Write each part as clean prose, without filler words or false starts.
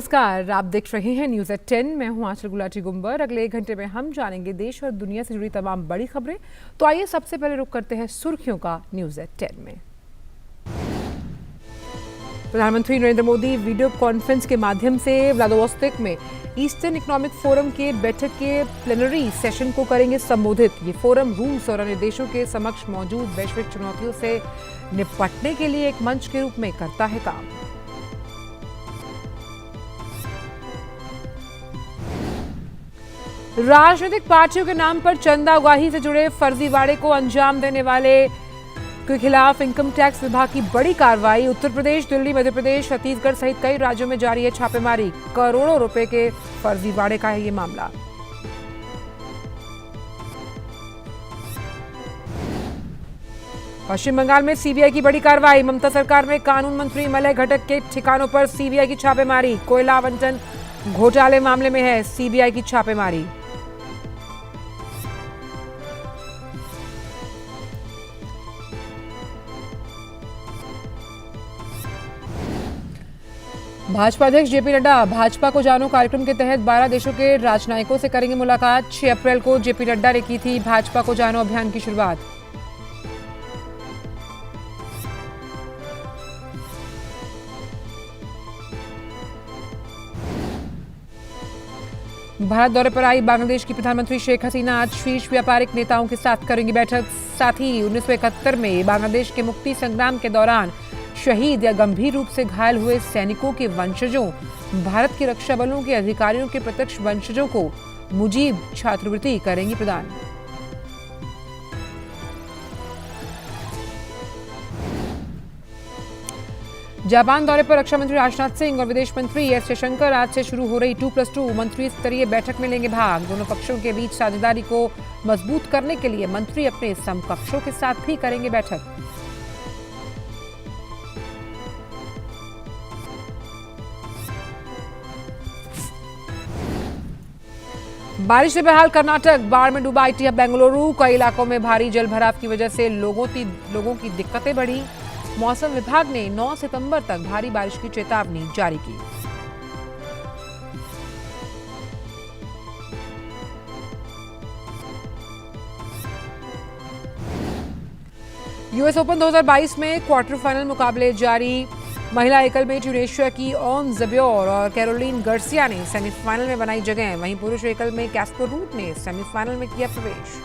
नमस्कार, आप देख रहे हैं न्यूज़ एट 10। मैं हूं आंचल गुलाटी गुंबर। अगले 1 घंटे में हम जानेंगे देश और दुनिया से जुड़ी तमाम बड़ी खबरें। तो आइए सबसे पहले रुक करते हैं सुर्खियों का न्यूज़ एट 10 में। प्रधानमंत्री नरेंद्र मोदी वीडियो कॉन्फ्रेंस के माध्यम से व्लादिवोस्तोक में ईस्टर्न इकोनॉमिक फोरम के बैठक के प्लेनरी सेशन को करेंगे संबोधित। ये फोरम रूस और अन्य देशों के समक्ष मौजूद वैश्विक चुनौतियों से निपटने के लिए एक मंच के रूप में करता है काम। राजनीतिक पार्टियों के नाम पर चंदा उगाही से जुड़े फर्जीवाड़े को अंजाम देने वाले के खिलाफ इनकम टैक्स विभाग की बड़ी कार्रवाई। उत्तर प्रदेश, दिल्ली, मध्य प्रदेश, छत्तीसगढ़ सहित कई राज्यों में जारी है छापेमारी। करोड़ों रुपए के फर्जीवाड़े का है ये मामला। पश्चिम बंगाल में सीबीआई की बड़ी कार्रवाई। ममता सरकार में कानून मंत्री मलय घटक के ठिकानों पर सीबीआई की छापेमारी। कोयला आवंटन घोटाले मामले में है सीबीआई की छापेमारी। भाजपा अध्यक्ष जेपी नड्डा भाजपा को जानो कार्यक्रम के तहत 12 देशों के राजनायकों से करेंगे मुलाकात। 6 अप्रैल को जेपी नड्डा ने की थी भाजपा को जानो अभियान की शुरुआत। भारत दौरे पर आई बांग्लादेश की प्रधानमंत्री शेख हसीना आज शीर्ष व्यापारिक नेताओं के साथ करेंगी बैठक। साथ ही 1971 में बांग्लादेश के मुक्ति संग्राम के दौरान शहीद या गंभीर रूप से घायल हुए सैनिकों के वंशजों, भारत के रक्षा बलों के अधिकारियों के प्रत्यक्ष वंशजों को मुजीब छात्रवृत्ति करेंगी प्रदान। जापान दौरे पर रक्षा मंत्री राजनाथ सिंह और विदेश मंत्री एस जयशंकर आज से शुरू हो रही 2+2 मंत्री स्तरीय बैठक में लेंगे भाग। दोनों पक्षों के बीच साझेदारी को मजबूत करने के लिए मंत्री अपने समकक्षों के साथ भी करेंगे बैठक। बारिश से बेहाल कर्नाटक, बाढ़ में डूबा आईटी हब बेंगलुरु। कई इलाकों में भारी जलभराव की वजह से लोगों की दिक्कतें बढ़ी। मौसम विभाग ने 9 सितंबर तक भारी बारिश की चेतावनी जारी की। यूएस ओपन 2022 में क्वार्टर फाइनल मुकाबले जारी। महिला एकल में ट्यूनेशिया की ओन ज़बियोर और कैरोलिन गार्सिया ने सेमीफाइनल में बनाई जगह। वहीं पुरुष एकल में कैस्पर रूट ने सेमीफाइनल में किया प्रवेश।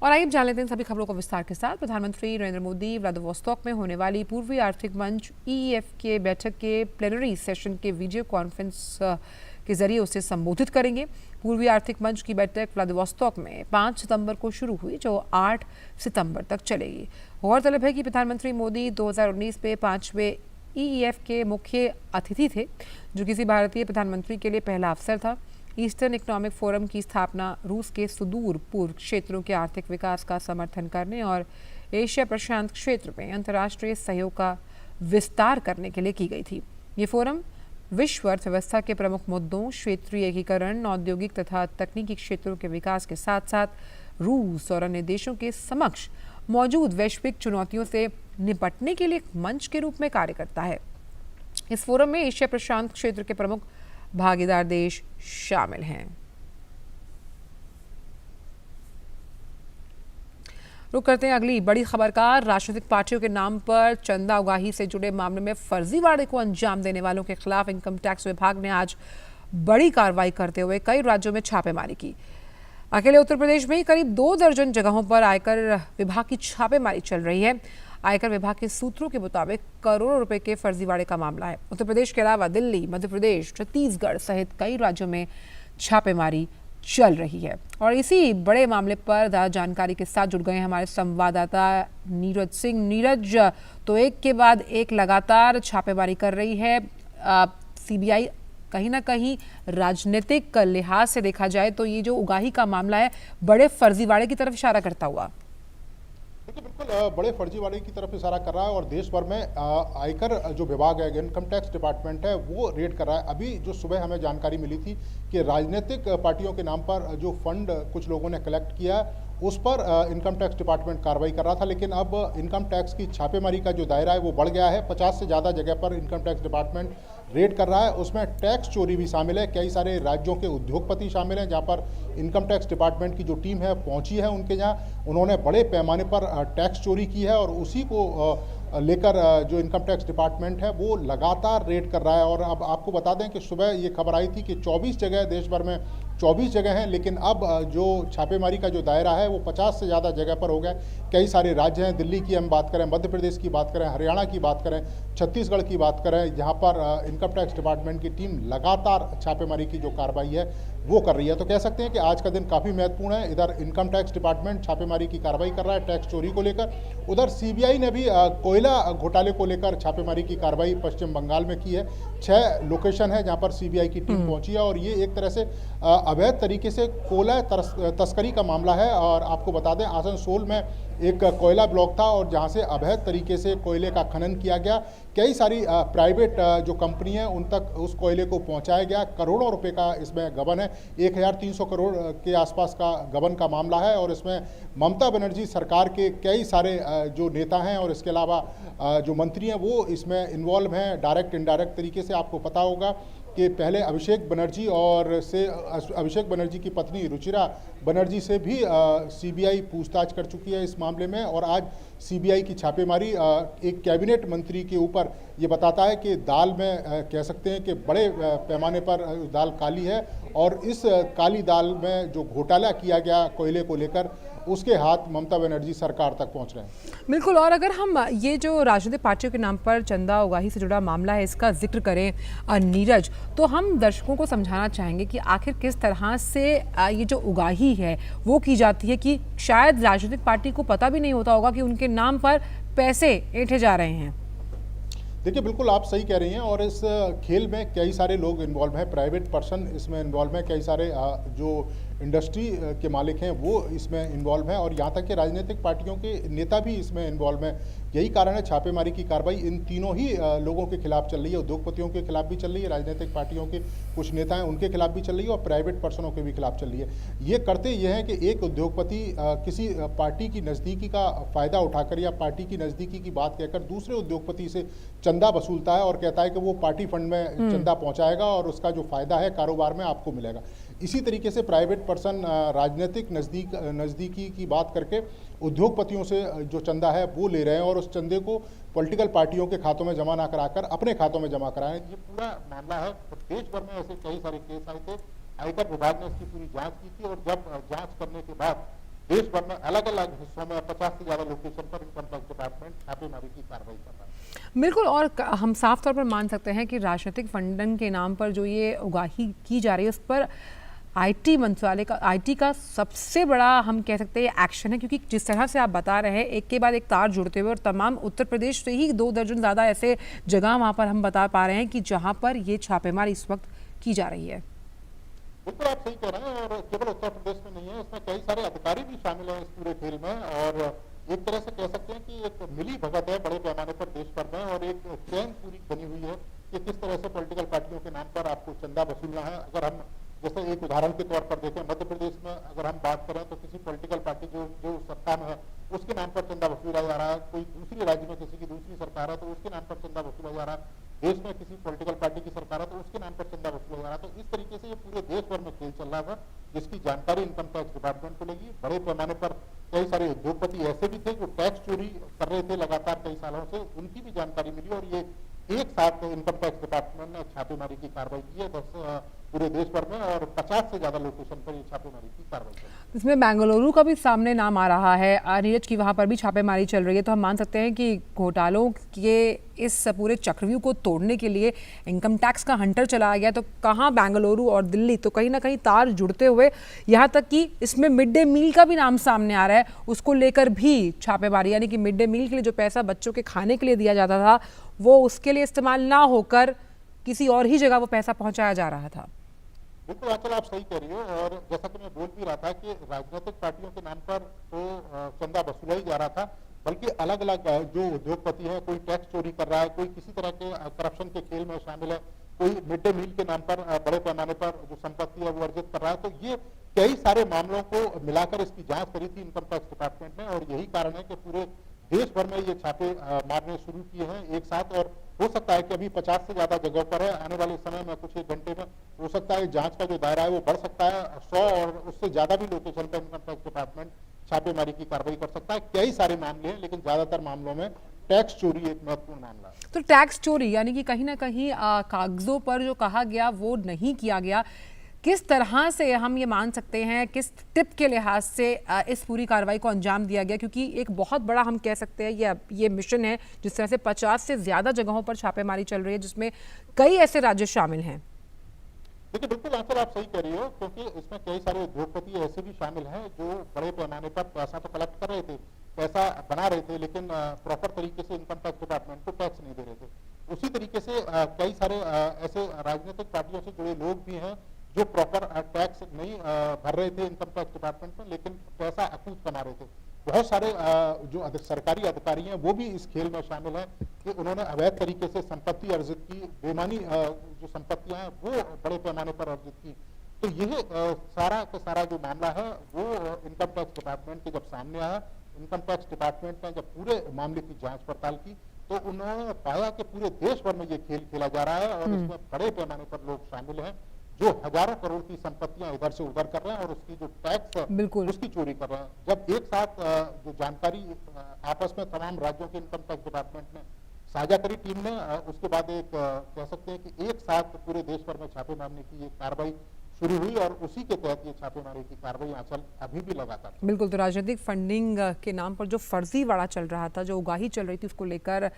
और आइए जान लेते हैं सभी खबरों को विस्तार के साथ। प्रधानमंत्री नरेंद्र मोदी व्लादिवोस्तोक में होने वाली पूर्वी आर्थिक मंच ईईएफ के बैठक के प्लेनरी सेशन के वीडियो कॉन्फ्रेंस के जरिए उसे संबोधित करेंगे। पूर्वी आर्थिक मंच की बैठक व्लादिवोस्तोक में 5 सितंबर को शुरू हुई, जो 8 सितंबर तक चलेगी। गौरतलब है कि प्रधानमंत्री मोदी 2019 में 5वें ईईएफ के मुख्य अतिथि थे, जो किसी भारतीय प्रधानमंत्री के लिए पहला अवसर था। ईस्टर्न इकोनॉमिक फोरम की स्थापना रूस के सुदूर पूर्व क्षेत्रों के आर्थिक विकास का समर्थन करने और एशिया प्रशांत क्षेत्र में अंतर्राष्ट्रीय सहयोग का विस्तार करने के लिए की गई थी। ये फोरम विश्व अर्थव्यवस्था के प्रमुख मुद्दों, क्षेत्रीय एकीकरण, औद्योगिक तथा तकनीकी क्षेत्रों के विकास के साथ साथ रूस और अन्य देशों के समक्ष मौजूद वैश्विक चुनौतियों से निपटने के लिए एक मंच के रूप में कार्य करता है। इस फोरम में एशिया प्रशांत क्षेत्र के प्रमुख भागीदार देश शामिल हैं। रुक करते हैं अगली बड़ी खबर का। राजनीतिक पार्टियों के नाम पर चंदा उगाही से जुड़े मामले में फर्जीवाड़े को अंजाम देने वालों के खिलाफ इनकम टैक्स विभाग ने आज बड़ी कार्रवाई करते हुए कई राज्यों में छापेमारी की। अकेले उत्तर प्रदेश में ही करीब 2 दर्जन जगहों पर आयकर विभाग की छापेमारी चल रही है। आयकर विभाग के सूत्रों के मुताबिक करोड़ों रुपए के फर्जीवाड़े का मामला है। उत्तर प्रदेश के अलावा दिल्ली, मध्य प्रदेश, छत्तीसगढ़ सहित कई राज्यों में छापेमारी चल रही है। और इसी बड़े मामले पर ज़्यादा जानकारी के साथ जुड़ गए हैं हमारे संवाददाता नीरज सिंह। नीरज, तो एक के बाद एक लगातार छापेमारी कर रही है सीबीआई। कहीं ना कहीं राजनीतिक लिहाज से देखा जाए तो ये जो उगाही का मामला है, बड़े फर्जीवाड़े की तरफ इशारा करता हुआ। देखिए बिल्कुल बड़े फर्जीवाड़े की तरफ इशारा कर रहा है और देश भर में आयकर जो विभाग है, इनकम टैक्स डिपार्टमेंट है, वो रेड कर रहा है। अभी जो सुबह हमें जानकारी मिली थी कि राजनीतिक पार्टियों के नाम पर जो फंड कुछ लोगों ने कलेक्ट किया है, उस पर इनकम टैक्स डिपार्टमेंट कार्रवाई कर रहा था। लेकिन अब इनकम टैक्स की छापेमारी का जो दायरा है वो बढ़ गया है। 50 से ज़्यादा जगह पर इनकम टैक्स डिपार्टमेंट रेड कर रहा है। उसमें टैक्स चोरी भी शामिल है। कई सारे राज्यों के उद्योगपति शामिल हैं जहां पर इनकम टैक्स डिपार्टमेंट की जो टीम है पहुंची है उनके यहाँ, उन्होंने बड़े पैमाने पर टैक्स चोरी की है और उसी को लेकर जो इनकम टैक्स डिपार्टमेंट है वो लगातार रेड कर रहा है। और अब आपको बता दें कि सुबह ये खबर आई थी कि 24 जगह, देश भर में 24 जगह हैं, लेकिन अब जो छापेमारी का जो दायरा है वो 50 से ज़्यादा जगह पर हो गया। कई सारे राज्य हैं, दिल्ली की हम बात करें, मध्य प्रदेश की बात करें, हरियाणा की बात करें, छत्तीसगढ़ की बात करें, जहाँ पर इनकम टैक्स डिपार्टमेंट की टीम लगातार छापेमारी की जो कार्रवाई है वो कर रही है। तो कह सकते हैं कि आज का दिन काफ़ी महत्वपूर्ण है। इधर इनकम टैक्स डिपार्टमेंट छापेमारी की कार्रवाई कर रहा है टैक्स चोरी को लेकर। उधर सीबीआई ने भी कोयला घोटाले को लेकर छापेमारी की कार्रवाई पश्चिम बंगाल में की है। 6 लोकेशन है जहां पर सीबीआई की टीम पहुंची है और ये एक तरह से अवैध तरीके से कोयला तस्करी का मामला है। और आपको बता दें, आसनसोल में एक कोयला ब्लॉक था और जहां से अवैध तरीके से कोयले का खनन किया गया। कई सारी प्राइवेट जो कंपनी है उन तक उस कोयले को पहुंचाया गया। करोड़ों रुपए का इसमें गबन है। 1300 करोड़ के आसपास का गबन का मामला है और इसमें ममता बनर्जी सरकार के कई सारे जो नेता हैं और इसके अलावा जो मंत्री हैं वो इसमें इन्वॉल्व हैं डायरेक्ट इनडायरेक्ट तरीके से। आपको पता होगा कि पहले अभिषेक बनर्जी की पत्नी रुचिरा बनर्जी से भी सीबीआई पूछताछ कर चुकी है इस मामले में। और आज सीबीआई की छापेमारी एक कैबिनेट मंत्री के ऊपर ये बताता है कि दाल में कह सकते हैं कि बड़े पैमाने पर दाल काली है और इस काली दाल में जो घोटाला किया गया कोयले को लेकर, उसके हाथ ममता बनर्जी सरकार तक पहुंच रहे हैं। बिल्कुल। और अगर हम ये जो राजनीतिक पार्टियों के नाम पर चंदा उगाही से जुड़ा मामला है इसका जिक्र करें नीरज, तो हम दर्शकों को समझाना चाहेंगे कि आखिर किस तरह से ये जो उगाही है वो की जाती है कि शायद राजनीतिक पार्टी को पता भी नहीं होता होगा कि उनके नाम पर पैसे ऐंठे जा रहे हैं। देखिए बिल्कुल आप सही कह रही हैं और इस खेल में कई सारे लोग इन्वॉल्व हैं, प्राइवेट पर्सन इसमें इन्वॉल्व हैं, कई सारे जो इंडस्ट्री के मालिक हैं वो इसमें इन्वॉल्व हैं और यहाँ तक कि राजनीतिक पार्टियों के नेता भी इसमें इन्वॉल्व हैं। यही कारण है छापेमारी की कार्रवाई इन तीनों ही लोगों के खिलाफ चल रही है। उद्योगपतियों के खिलाफ भी चल रही है, राजनीतिक पार्टियों के कुछ नेता हैं उनके खिलाफ भी चल रही है और प्राइवेट पर्सनों के भी खिलाफ चल रही है। ये करते ये हैं कि एक उद्योगपति किसी पार्टी की नज़दीकी का फ़ायदा उठाकर या पार्टी की नज़दीकी की बात कहकर दूसरे उद्योगपति से चंदा वसूलता है और कहता है कि वो पार्टी फंड में चंदा पहुंचाएगा और उसका जो फ़ायदा है कारोबार में आपको मिलेगा। इसी तरीके से प्राइवेट पर्सन राजनीतिक नज़दीकी की बात करके उद्योगपतियों से जो चंदा है वो ले रहे हैं और उस चंदे को पॉलिटिकल पार्टियों के खातों में जमा ना कराकर अपने खातों में जमा कराएं। ये पूरा मामला है। देश भर में ऐसे कई सारे केस आए थे। आयकर विभाग ने इसकी पूरी जांच की थी और जब जांच करने के बाद देश भर में अलग अलग हिस्सों में 50 से ज़्यादा लोकेशन पर इनकम टैक्स डिपार्टमेंट छापेमारी की कार्रवाई कर रहा है। बिल्कुल। और हम साफ तौर पर मान सकते हैं कि राजनीतिक फंडन के नाम पर जो ये उगाही की जा रही है उस पर आईटी मंत्रालय का, आईटी का सबसे बड़ा हम कह सकते हैं एक्शन है, क्योंकि जिस तरह से आप बता रहे हैं एक के बाद एक तार जुड़ते हुए और तमाम उत्तर प्रदेश से ही 2 दर्जन ज़्यादा ऐसे जगह वहाँ पर हम बता पा रहे हैं कि जहाँ पर ये छापेमारी इस वक्त की जा रही है। बिल्कुल आप सही कह रहे हैं और केवल उत्तर प्रदेश में नहीं है, इसमें कई सारे अधिकारी भी शामिल हैं इस पूरे खेल में। और एक तरह से कह सकते हैं कि एक मिली भगत है बड़े पैमाने पर देश भर में और एक चैन पूरी बनी हुई है कि किस तरह से पॉलिटिकल पार्टियों के नाम पर आपको चंदा वसूलना है। अगर हम जैसे एक उदाहरण के तौर पर देखें, मध्य प्रदेश में अगर हम बात करें तो किसी पॉलिटिकल पार्टी जो सत्ता में है उसके नाम पर चंदा वसूला जा रहा है। कोई दूसरी राज्य में किसी की दूसरी सरकार है तो उसके नाम पर चंदा वसूला जा रहा है। देश में किसी पॉलिटिकल पार्टी की सरकार है तो उसके नाम पर चंदा वसूला जा रहा है। तो इस तरीके से ये पूरे देश भर में खेल चल रहा था, जिसकी जानकारी इनकम टैक्स डिपार्टमेंट को लगी। बड़े पैमाने पर कई सारे उद्योगपति ऐसे भी थे जो टैक्स चोरी कर रहे थे लगातार कई सालों से, उनकी भी जानकारी मिली और ये एक साथ इनकम टैक्स डिपार्टमेंट ने छापेमारी की कार्रवाई की है पूरे देश भर में और 50 से ज़्यादा लोकेशन पर ये छापेमारी की कार्रवाई की है। इसमें बेंगलुरु का भी सामने नाम आ रहा है नीरज की, वहाँ पर भी छापेमारी चल रही है। तो हम मान सकते हैं कि घोटालों के इस पूरे चक्रव्यूह को तोड़ने के लिए इनकम टैक्स का हंटर चलाया गया। तो कहाँ बेंगलुरु और दिल्ली, तो कहीं ना कहीं तार जुड़ते हुए यहाँ तक कि इसमें मिड डे मील का भी नाम सामने आ रहा है, उसको लेकर भी छापेमारी, यानी कि मिड डे मील के लिए जो पैसा बच्चों के खाने के लिए दिया जाता था वो उसके लिए इस्तेमाल ना होकर किसी और ही जगह वो पैसा पहुँचाया जा रहा था। बिल्कुल आंचल, आप सही कह रही हो। और जैसा कि मैं बोल भी रहा था कि राजनीतिक पार्टियों के नाम पर तो चंदा वसूला ही जा रहा था, बल्कि अलग अलग जो उद्योगपति हैं, कोई टैक्स चोरी कर रहा है, कोई किसी तरह के करप्शन के खेल में शामिल है, कोई मिड डे मील के नाम पर बड़े पैमाने पर जो संपत्ति है वो अर्जित कर रहा है। तो ये कई सारे मामलों को मिलाकर इसकी जांच करी थी इनकम टैक्स डिपार्टमेंट ने, और यही कारण है कि पूरे देश भर में ये छापे मारने शुरू किए हैं एक साथ। और हो सकता है कि अभी 50 से ज्यादा जगह पर है, आने वाले समय में कुछ एक घंटे में हो सकता है जांच का जो दायरा है वो बढ़ सकता है, 100 और उससे ज्यादा भी लोकेशन पर इनकम टैक्स डिपार्टमेंट छापेमारी की कार्रवाई कर सकता है। कई सारे मामले हैं, लेकिन ज्यादातर मामलों में टैक्स चोरी एक महत्वपूर्ण मामला है। तो टैक्स चोरी यानी कि कहीं ना कहीं कागजों पर जो कहा गया वो नहीं किया गया। किस तरह से हम ये मान सकते हैं, किस टिप के लिहाज से इस पूरी कार्रवाई को अंजाम दिया गया? क्योंकि एक बहुत बड़ा हम कह सकते हैं ये मिशन है, जिस तरह से 50 से ज्यादा जगहों पर छापेमारी चल रही है, जिसमें कई ऐसे राज्य शामिल हैं। देखिए बिल्कुल आंचल, आप सही कह रही हो, क्योंकि इसमें कई सारे उद्योगपति ऐसे भी शामिल हैं जो बड़े पैमाने पर पैसा तो कलेक्ट कर रहे थे, पैसा बना रहे थे, लेकिन प्रॉपर तरीके से इनकम टैक्स डिपार्टमेंट को टैक्स नहीं दे रहे थे। उसी तरीके से कई सारे ऐसे राजनीतिक पार्टियों से जुड़े लोग भी हैं जो प्रॉपर टैक्स नहीं भर रहे थे इनकम टैक्स डिपार्टमेंट में, लेकिन पैसा अकूत कमा रहे थे। बहुत सारे जो सरकारी अधिकारी हैं वो भी इस खेल में शामिल हैं कि उन्होंने अवैध तरीके से संपत्ति अर्जित की, बेमानी जो संपत्तियां हैं वो बड़े पैमाने पर अर्जित की। तो यह सारा का सारा जो मामला है वो इनकम टैक्स डिपार्टमेंट के जब सामने आया, इनकम टैक्स डिपार्टमेंट ने जब पूरे मामले की जांच पड़ताल की, तो उन्होंने पाया कि पूरे देश भर में ये खेल खेला जा रहा है और इसमें बड़े पैमाने पर लोग शामिल हैं जो हजारों करोड़ की संपत्तियां इधर से उधर कर रहे हैं और उसकी जो टैक्स उसकी चोरी कर रहे हैं। जब एक साथ जो जानकारी आपस में तमाम राज्यों के इनकम टैक्स डिपार्टमेंट ने साझा करी टीम ने, उसके बाद एक कह सकते हैं कि एक साथ पूरे देश भर में छापे मारने की एक कार्रवाई शुरू हुई और उसी के तहत ये छापेमारी की कार्रवाई आंचल अभी भी लगातार। बिल्कुल, तो राजनीतिक फंडिंग के नाम पर जो फर्जीवाड़ा चल रहा था, जो उगाही चल रही थी, उसको लेकर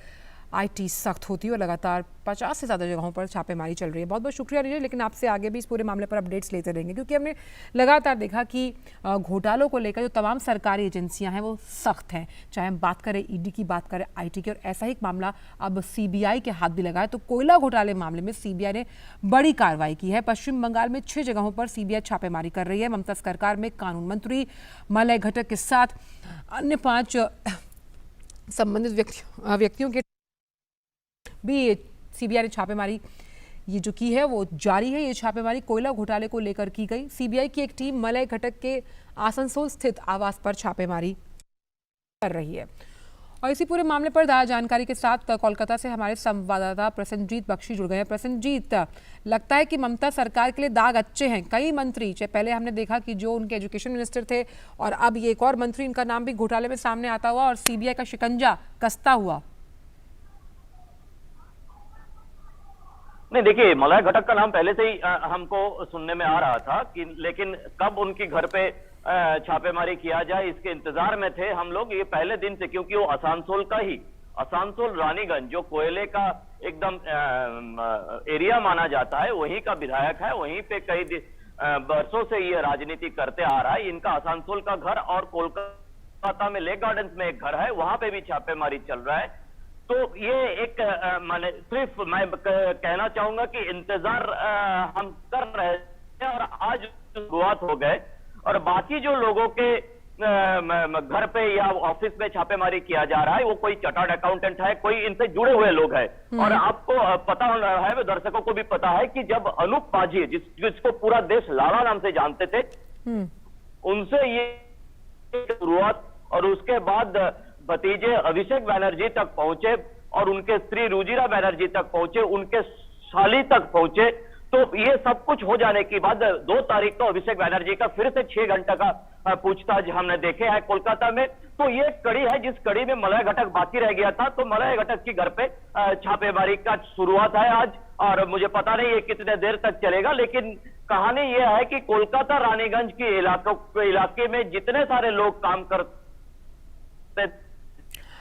आईटी सख्त होती है और लगातार 50 से ज़्यादा जगहों पर छापेमारी चल रही है। बहुत बहुत शुक्रिया रीजा, लेकिन आपसे आगे भी इस पूरे मामले पर अपडेट्स लेते रहेंगे, क्योंकि हमने लगातार देखा कि घोटालों को लेकर जो तमाम सरकारी एजेंसियां हैं वो सख्त हैं। चाहे हम बात करें ईडी की, बात करें आईटी की, और ऐसा ही एक मामला अब सीबीआई के हाथ भी लगा है। तो कोयला घोटाले मामले में सीबीआई ने बड़ी कार्रवाई की है। पश्चिम बंगाल में 6 जगहों पर सीबीआई छापेमारी कर रही है। ममता सरकार में कानून मंत्री मलय घटक के साथ अन्य 5 संबंधित व्यक्तियों के भी सीबीआई ने छापेमारी ये जो की है वो जारी है। ये छापेमारी कोयला घोटाले को लेकर की गई। सीबीआई की एक टीम मलय घटक के आसनसोल स्थित आवास पर छापेमारी कर रही है। और इसी पूरे मामले पर ताज़ा जानकारी के साथ कोलकाता से हमारे संवाददाता प्रसन्नजीत बख्शी जुड़ गए हैं। प्रसन्नजीत, लगता है कि ममता सरकार के लिए दाग अच्छे हैं। कई मंत्री, पहले हमने देखा कि जो उनके एजुकेशन मिनिस्टर थे, और अब ये एक और मंत्री, इनका नाम भी घोटाले में सामने आता हुआ और सीबीआई का शिकंजा कसता हुआ। नहीं, देखिए, मलय घटक का नाम पहले से ही हमको सुनने में आ रहा था कि, लेकिन कब उनकी घर पे छापेमारी किया जाए इसके इंतजार में थे हम लोग ये पहले दिन से, क्योंकि वो आसानसोल का ही, आसानसोल रानीगंज जो कोयले का एकदम एरिया माना जाता है, वहीं का विधायक है। वहीं पे कई वर्षों से ये राजनीति करते आ रहा है। इनका आसानसोल का घर और कोलकाता में लेक गार्डन्स में एक घर है, वहां पे भी छापेमारी चल रहा है। तो ये एक माने सिर्फ मैं कहना चाहूंगा कि इंतजार हम कर रहे थे और आज शुरुआत हो गए। और बाकी जो लोगों के घर पे या ऑफिस में छापेमारी किया जा रहा है, वो कोई चार्टर्ड अकाउंटेंट है, कोई इनसे जुड़े हुए लोग हैं। और आपको पता है, दर्शकों को भी पता है कि जब अनूप पाजी, जिसको पूरा देश लाला नाम से जानते थे, उनसे ये शुरुआत, और उसके बाद भतीजे अभिषेक बैनर्जी तक पहुंचे और उनके स्त्री रुजिरा बैनर्जी तक पहुंचे, उनके साली तक पहुंचे। तो ये सब कुछ हो जाने के बाद 2 तारीख को अभिषेक बैनर्जी का फिर से 6 घंटे का पूछताछ हमने देखे है कोलकाता में। तो ये कड़ी है जिस कड़ी में मलय घटक बाकी रह गया था। तो मलय घटक की घर पे छापेमारी का शुरुआत है आज, और मुझे पता नहीं ये कितने देर तक चलेगा, लेकिन कहानी ये है कि कोलकाता रानीगंज के इलाके में जितने सारे लोग काम करते,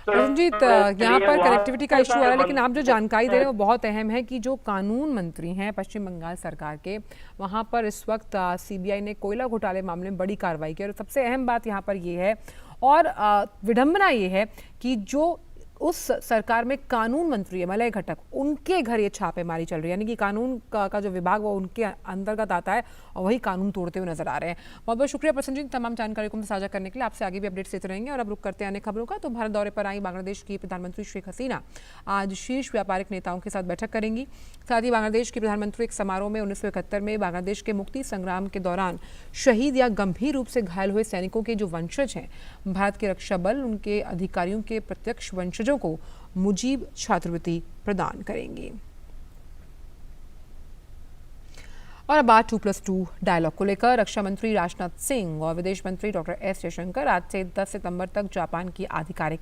रंजीत, यहाँ पर कनेक्टिविटी का इशू आ रहा है, लेकिन आप जो जानकारी दे रहे हैं वो बहुत अहम है कि जो कानून मंत्री हैं पश्चिम बंगाल सरकार के, वहाँ पर इस वक्त सीबीआई ने कोयला घोटाले मामले में बड़ी कार्रवाई की। और सबसे अहम बात यहाँ पर ये है और विडंबना ये है कि जो उस सरकार में कानून मंत्री है मलय घटक, उनके घर ये छापेमारी चल रही है, यानी कि कानून का जो विभाग वो उनके अंतर्गत आता है और वही कानून तोड़ते हुए नजर आ रहे हैं। बहुत बहुत शुक्रिया प्रसन्न जी तमाम जानकारी को साझा करने के लिए। आपसे आगे भी अपडेट्स देते रहेंगे। और अब रुक करते हैं अन्य खबरों का। तो भारत दौरे पर आई बांग्लादेश की प्रधानमंत्री शेख हसीना आज शीर्ष व्यापारिक नेताओं के साथ बैठक करेंगी। साथ ही बांग्लादेश की प्रधानमंत्री एक समारोह में 1971 में बांग्लादेश के मुक्ति संग्राम के दौरान शहीद या गंभीर रूप से घायल हुए सैनिकों के जो वंशज हैं, भारत के रक्षा बल उनके अधिकारियों के प्रत्यक्ष वंशजों को मुजीब छात्रवृत्ति प्रदान करेंगी। और अब बात 2+2 डायलॉग को लेकर। रक्षा मंत्री राजनाथ सिंह और विदेश मंत्री डॉक्टर एस जयशंकर आज से 10 सितंबर तक जापान की आधिकारिक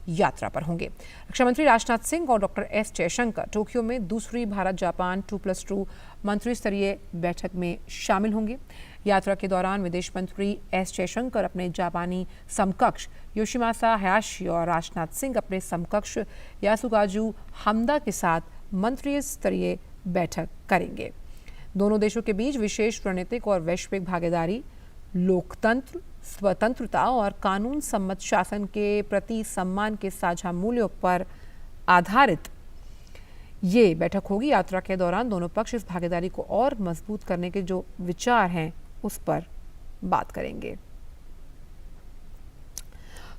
यात्रा पर होंगे। रक्षा मंत्री राजनाथ सिंह और डॉक्टर एस जयशंकर टोक्यो में दूसरी भारत जापान 2+2 मंत्री स्तरीय बैठक में शामिल होंगे। यात्रा के दौरान विदेश मंत्री एस जयशंकर अपने जापानी समकक्ष योशिमासा हयाशी और राजनाथ सिंह अपने समकक्ष यासुकाजू हामदा के साथ मंत्री स्तरीय बैठक करेंगे। दोनों देशों के बीच विशेष रणनीतिक और वैश्विक भागीदारी, लोकतंत्र, स्वतंत्रता और कानून सम्मत शासन के प्रति सम्मान के साझा मूल्यों पर आधारित ये बैठक होगी। यात्रा के दौरान दोनों पक्ष इस भागीदारी को और मजबूत करने के जो विचार हैं उस पर बात करेंगे।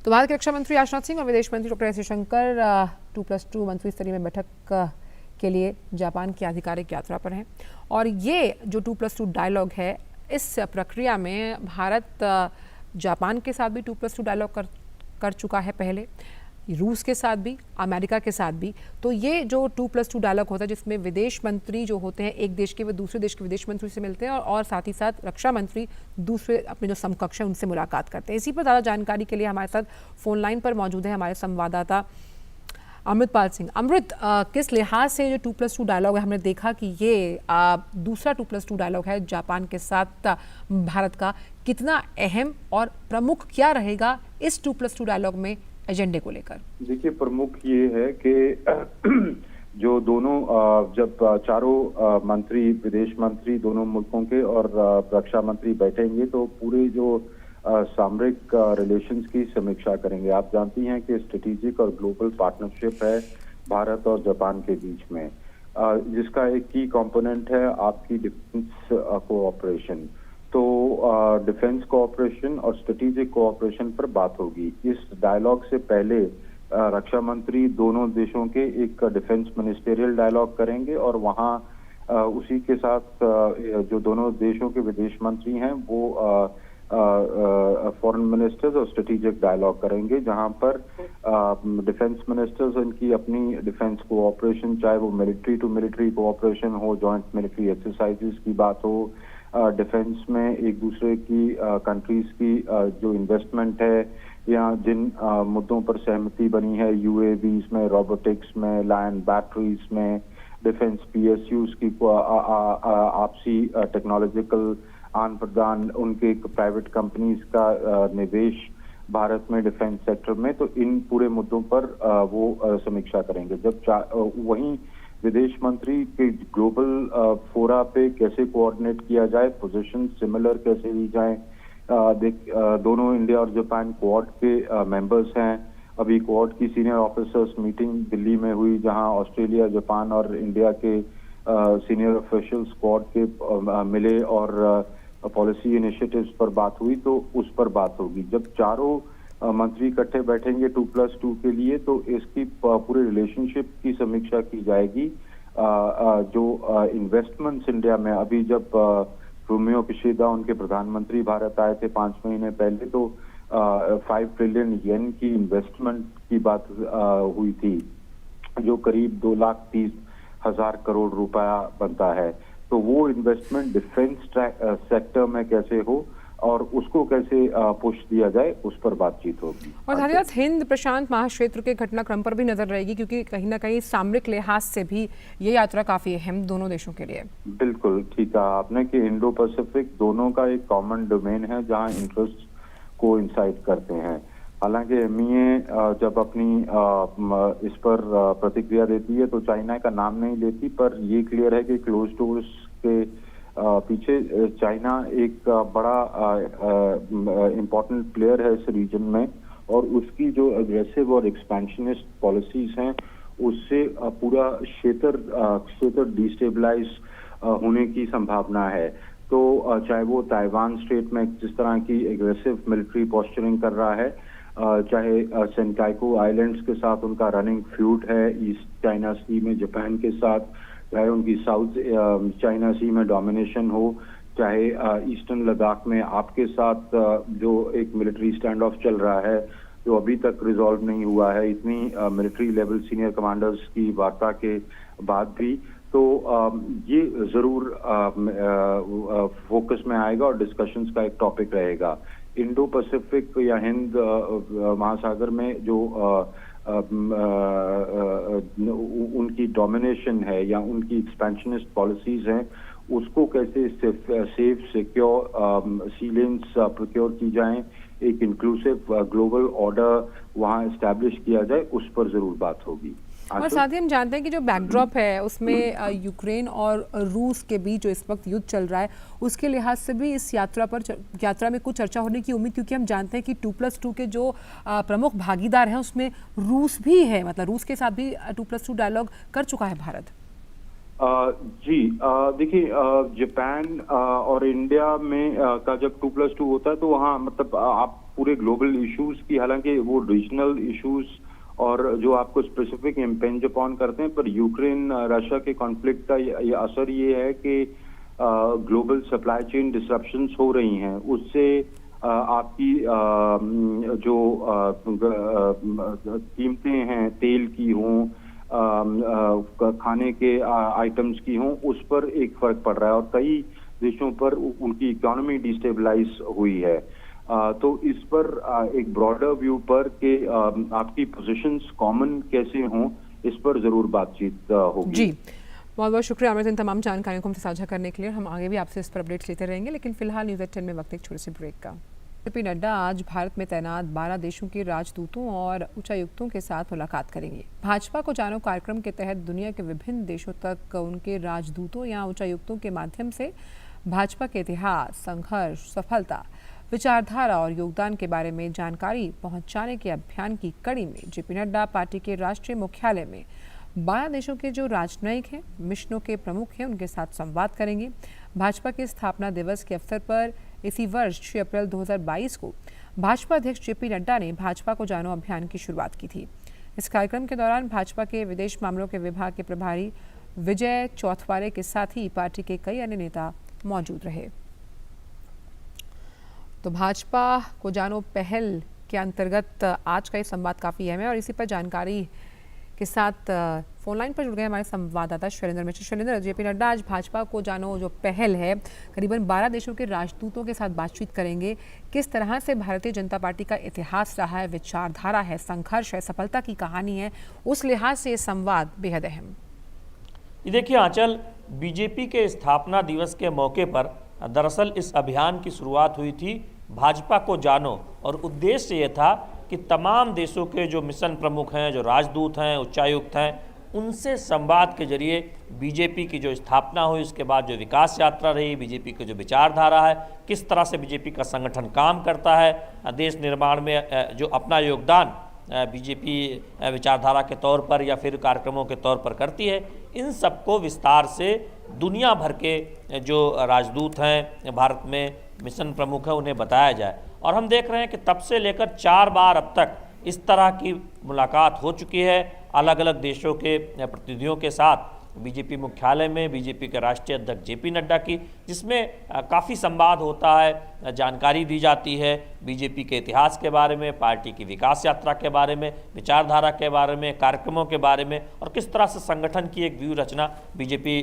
तो भारत के रक्षा मंत्री राजनाथ सिंह और विदेश मंत्री डॉक्टर एस जयशंकर 2+2 मंत्री स्तरीय में बैठक के लिए जापान की आधिकारिक यात्रा पर हैं। और ये जो 2+2 डायलॉग है, इस प्रक्रिया में भारत जापान के साथ भी 2+2 डायलॉग कर चुका है पहले, रूस के साथ भी, अमेरिका के साथ भी। तो ये जो 2+2 डायलॉग होता है जिसमें विदेश मंत्री जो होते हैं एक देश के वे दूसरे देश के विदेश मंत्री से मिलते हैं और साथ ही साथ रक्षा मंत्री दूसरे अपने जो समकक्ष हैं उनसे मुलाकात करते हैं। इसी पर ज़्यादा जानकारी के लिए हमारे साथ फोन लाइन पर मौजूद है हमारे संवाददाता अमृतपाल सिंह। अमृत, किस लिहाज से जो 2+2 डायलॉग है, हमने देखा कि ये दूसरा 2+2 डायलॉग है जापान के साथ भारत का, कितना अहम और प्रमुख क्या रहेगा इस 2+2 डायलॉग में एजेंडे को लेकर? देखिए, प्रमुख ये है कि जो दोनों जब चारों मंत्री, विदेश मंत्री दोनों मुल्कों के और रक्षा मंत्री बैठेंगे तो पूरे जो सामरिक रिलेशंस की समीक्षा करेंगे। आप जानती हैं कि स्ट्रेटेजिक और ग्लोबल पार्टनरशिप है भारत और जापान के बीच में, जिसका एक की कंपोनेंट है आपकी डिफेंस कोऑपरेशन। तो डिफेंस कोऑपरेशन और स्ट्रेटेजिक कोऑपरेशन पर बात होगी। इस डायलॉग से पहले रक्षा मंत्री दोनों देशों के एक डिफेंस मिनिस्टेरियल डायलॉग करेंगे और वहाँ उसी के साथ जो दोनों देशों के विदेश मंत्री हैं वो फॉरेन मिनिस्टर्स और स्ट्रेटेजिक डायलॉग करेंगे, जहां पर डिफेंस मिनिस्टर्स उनकी अपनी डिफेंस कोऑपरेशन, चाहे वो मिलिट्री टू मिलिट्री कोऑपरेशन हो, जॉइंट मिलिट्री एक्सरसाइजेस की बात हो, डिफेंस में एक दूसरे की कंट्रीज की जो इन्वेस्टमेंट है या जिन मुद्दों पर सहमति बनी है, यूएवीज में, रोबोटिक्स में, लैंड बैटरीज में, डिफेंस पीएसयूज की आपसी टेक्नोलॉजिकल आदान प्रदान, उनके प्राइवेट कंपनीज का निवेश भारत में डिफेंस सेक्टर में, तो इन पूरे मुद्दों पर वो समीक्षा करेंगे। जब वहीं विदेश मंत्री के ग्लोबल फोरा पे कैसे कोऑर्डिनेट किया जाए, पोजीशन सिमिलर कैसे ली जाए। दोनों इंडिया और जापान क्वाड के मेंबर्स हैं। अभी क्वाड की सीनियर ऑफिसर्स मीटिंग दिल्ली में हुई, जहां ऑस्ट्रेलिया, जापान और इंडिया के सीनियर ऑफिशियल्स क्वाड के मिले और पॉलिसी इनिशिएटिव्स पर बात हुई, तो उस पर बात होगी। जब चारों मंत्री इकट्ठे बैठेंगे 2+2 के लिए तो इसकी पूरे रिलेशनशिप की समीक्षा की जाएगी। जो इन्वेस्टमेंट्स इंडिया में, अभी जब रोमियो किशिदा उनके प्रधानमंत्री भारत आए थे 5 महीने पहले, तो 5 ट्रिलियन येन की इन्वेस्टमेंट की बात हुई थी, जो करीब 2,30,000 करोड़ रुपया बनता है। तो वो इन्वेस्टमेंट डिफेंस सेक्टर में कैसे हो और उसको कैसे पुश दिया जाए, उस पर बातचीत होगी। और साथ ही साथ हिंद प्रशांत महाक्षेत्र के घटनाक्रम पर भी नजर रहेगी, क्योंकि कहीं ना कहीं सामरिक लिहाज से भी ये यात्रा काफी अहम दोनों देशों के लिए। बिल्कुल ठीक कहा आपने कि इंडो पैसिफिक दोनों का एक कॉमन डोमेन है जहां इंटरेस्ट को इंसाइट करते हैं। हालांकि एमईए जब अपनी इस पर प्रतिक्रिया देती है तो चाइना का नाम नहीं लेती, पर ये क्लियर है कि क्लोज डोर्स के पीछे चाइना एक बड़ा इम्पोर्टेंट प्लेयर है इस रीजन में और उसकी जो अग्रेसिव और एक्सपेंशनिस्ट पॉलिसीज हैं उससे पूरा क्षेत्र डिस्टेबलाइज होने की संभावना है। तो चाहे वो ताइवान स्ट्रेट में जिस तरह की एग्रेसिव मिलिट्री पोस्चरिंग कर रहा है, चाहे सेंकाइको आइलैंड्स के साथ उनका रनिंग फ्यूड है, ईस्ट चाइना सी में जापान के साथ, चाहे उनकी साउथ चाइना सी में डोमिनेशन हो, चाहे ईस्टर्न लद्दाख में आपके साथ जो एक मिलिट्री स्टैंड ऑफ चल रहा है जो अभी तक रिजॉल्व नहीं हुआ है, इतनी मिलिट्री लेवल सीनियर कमांडर्स की वार्ता के बाद भी, तो ये जरूर फोकस में आएगा और डिस्कशंस का एक टॉपिक रहेगा। इंडो पैसिफिक या हिंद महासागर में जो उनकी डोमिनेशन है या उनकी एक्सपेंशनिस्ट पॉलिसीज हैं, उसको कैसे सेफ सिक्योर सी लेन्स प्रोक्योर की जाएं, एक इंक्लूसिव ग्लोबल ऑर्डर वहां एस्टैब्लिश किया जाए, उस पर जरूर बात होगी। और साथ ही हम जानते हैं कि जो बैकड्रॉप है उसमें यूक्रेन और रूस के बीच जो इस वक्त युद्ध चल रहा है उसके लिहाज से भी इस यात्रा में कुछ चर्चा होने की उम्मीद, क्योंकि हम जानते हैं कि 2+2 के जो प्रमुख भागीदार हैं उसमें रूस भी है, मतलब रूस के साथ भी 2+2 डायलॉग कर चुका है भारत। जी देखिए, जापान और इंडिया में का जब 2+2 होता है तो वहाँ मतलब आप पूरे ग्लोबल इश्यूज की, हालांकि वो रीजनल इश्यूज और जो आपको स्पेसिफिक इम्पेंज अपॉन करते हैं, पर यूक्रेन रशिया के कॉन्फ्लिक्ट का ये असर ये है कि ग्लोबल सप्लाई चेन डिसरप्शंस हो रही हैं, उससे आपकी जो कीमतें हैं तेल की हों, खाने के आइटम्स की हों, उस पर एक फर्क पड़ रहा है और कई देशों पर उनकी इकोनॉमी डिस्टेबलाइज हुई है। तो इस पर एक ब्रॉडर व्यू पर कि आपकी पोजीशंस कॉमन कैसे हों, इस पर जरूर बातचीत होगी। जी, बहुत बहुत शुक्रिया अमृत इन तमाम जानकारियों को हमसे साझा करने के लिए। हम आगे भी आपसे इस पर अपडेट्स लेते रहेंगे, लेकिन फिलहाल न्यूज़ 10 में वक्त एक छोटे से ब्रेक का। जेपी नड्डा आज भारत में तैनात 12 देशों के राजदूतों और उच्चायुक्तों के साथ मुलाकात करेंगे। भाजपा को जानो कार्यक्रम के तहत दुनिया के विभिन्न देशों तक उनके राजदूतों या उच्चायुक्तों के माध्यम से भाजपा के इतिहास, संघर्ष, सफलता, विचारधारा और योगदान के बारे में जानकारी पहुंचाने के अभियान की कड़ी में जेपी नड्डा पार्टी के राष्ट्रीय मुख्यालय में 12 देशों के जो राजनयिक हैं, मिशनों के प्रमुख हैं, उनके साथ संवाद करेंगे। भाजपा के स्थापना दिवस के अवसर पर इसी वर्ष 6 अप्रैल 2022 को भाजपा अध्यक्ष जेपी नड्डा ने भाजपा को जानो अभियान की शुरुआत की थी। इस कार्यक्रम के दौरान भाजपा के विदेश मामलों के विभाग के प्रभारी विजय चौथवारे के साथ ही पार्टी के कई अन्य नेता मौजूद रहे। तो भाजपा को जानो पहल के अंतर्गत आज का ये संवाद काफ़ी अहम है और इसी पर जानकारी के साथ फोन लाइन पर जुड़ गए हमारे संवाददाता शैलेंद्र मिश्र। शैलेंद्र, जेपी नड्डा आज भाजपा को जानो जो पहल है, करीबन 12 देशों के राजदूतों के साथ बातचीत करेंगे। किस तरह से भारतीय जनता पार्टी का इतिहास रहा है, विचारधारा है, संघर्ष है, सफलता की कहानी है, उस लिहाज से ये संवाद बेहद अहम। ये देखिए आंचल, बीजेपी के स्थापना दिवस के मौके पर दरअसल इस अभियान की शुरुआत हुई थी भाजपा को जानो, और उद्देश्य ये था कि तमाम देशों के जो मिशन प्रमुख हैं, जो राजदूत हैं, उच्चायुक्त हैं, उनसे संवाद के जरिए बीजेपी की जो स्थापना हुई, उसके बाद जो विकास यात्रा रही, बीजेपी की जो विचारधारा है, किस तरह से बीजेपी का संगठन काम करता है, देश निर्माण में जो अपना योगदान बीजेपी विचारधारा के तौर पर या फिर कार्यक्रमों के तौर पर करती है, इन सबको विस्तार से दुनिया भर के जो राजदूत हैं, भारत में मिशन प्रमुख हैं, उन्हें बताया जाए। और हम देख रहे हैं कि तब से लेकर 4 बार अब तक इस तरह की मुलाकात हो चुकी है अलग अलग देशों के प्रतिनिधियों के साथ बीजेपी मुख्यालय में बीजेपी के राष्ट्रीय अध्यक्ष जेपी नड्डा की, जिसमें काफ़ी संवाद होता है, जानकारी दी जाती है बीजेपी के इतिहास के बारे में, पार्टी की विकास यात्रा के बारे में, विचारधारा के बारे में, कार्यक्रमों के बारे में, और किस तरह से संगठन की एक व्यूह रचना बीजेपी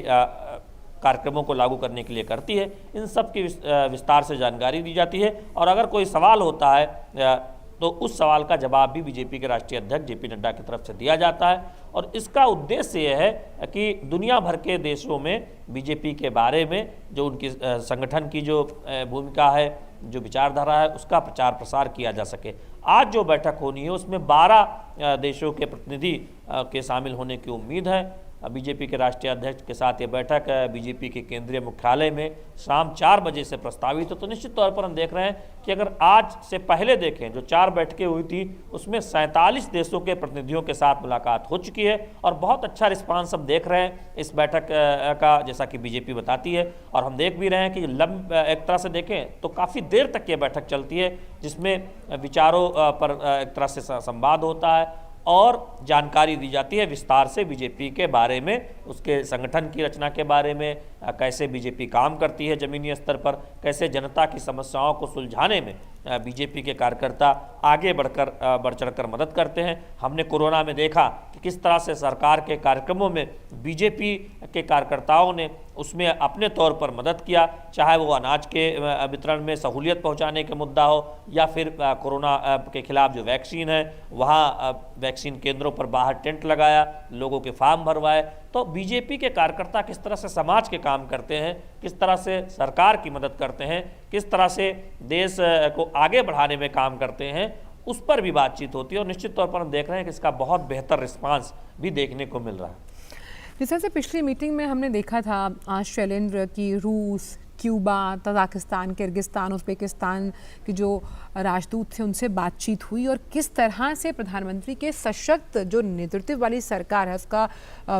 कार्यक्रमों को लागू करने के लिए करती है। इन सब की विस्तार से जानकारी दी जाती है और अगर कोई सवाल होता है तो उस सवाल का जवाब भी बीजेपी के राष्ट्रीय अध्यक्ष जेपी नड्डा की तरफ से दिया जाता है। और इसका उद्देश्य यह है कि दुनिया भर के देशों में बीजेपी के बारे में जो उनकी संगठन की जो भूमिका है, जो विचारधारा है, उसका प्रचार प्रसार किया जा सके। आज जो बैठक होनी है उसमें 12 देशों के प्रतिनिधि के शामिल होने की उम्मीद है। बीजेपी के राष्ट्रीय अध्यक्ष के साथ ये बैठक बीजेपी के केंद्रीय मुख्यालय में शाम 4 बजे से प्रस्तावित है। तो निश्चित तौर पर हम देख रहे हैं कि अगर आज से पहले देखें जो 4 बैठकें हुई थी उसमें 47 देशों के प्रतिनिधियों के साथ मुलाकात हो चुकी है और बहुत अच्छा रिस्पांस हम देख रहे हैं इस बैठक का, जैसा कि बीजेपी बताती है। और हम देख भी रहे हैं कि एक तरह से देखें तो काफ़ी देर तक ये बैठक चलती है, जिसमें विचारों पर एक तरह से संवाद होता है और जानकारी दी जाती है विस्तार से बीजेपी के बारे में, उसके संगठन की रचना के बारे में, कैसे बीजेपी काम करती है ज़मीनी स्तर पर, कैसे जनता की समस्याओं को सुलझाने में बीजेपी के कार्यकर्ता आगे बढ़ चढ़कर मदद करते हैं। हमने कोरोना में देखा कि किस तरह से सरकार के कार्यक्रमों में बीजेपी के कार्यकर्ताओं ने उसमें अपने तौर पर मदद किया, चाहे वो अनाज के वितरण में सहूलियत पहुंचाने का मुद्दा हो या फिर कोरोना के खिलाफ जो वैक्सीन है वहाँ वैक्सीन केंद्रों पर बाहर टेंट लगाया, लोगों के फॉर्म भरवाए। तो बीजेपी के कार्यकर्ता किस तरह से समाज के काम करते हैं, किस तरह से सरकार की मदद करते हैं, किस तरह से देश को आगे बढ़ाने में काम करते हैं, उस पर भी बातचीत होती है। और निश्चित तौर पर हम देख रहे हैं कि इसका बहुत बेहतर रिस्पांस भी देखने को मिल रहा है। जिस तरह से पिछली मीटिंग में हमने देखा था शैलेंद्र की रूस, क्यूबा, तजाकिस्तान, किर्गिस्तान, उज़्बेकिस्तान के जो राजदूत थे उनसे बातचीत हुई और किस तरह से प्रधानमंत्री के सशक्त जो नेतृत्व वाली सरकार है उसका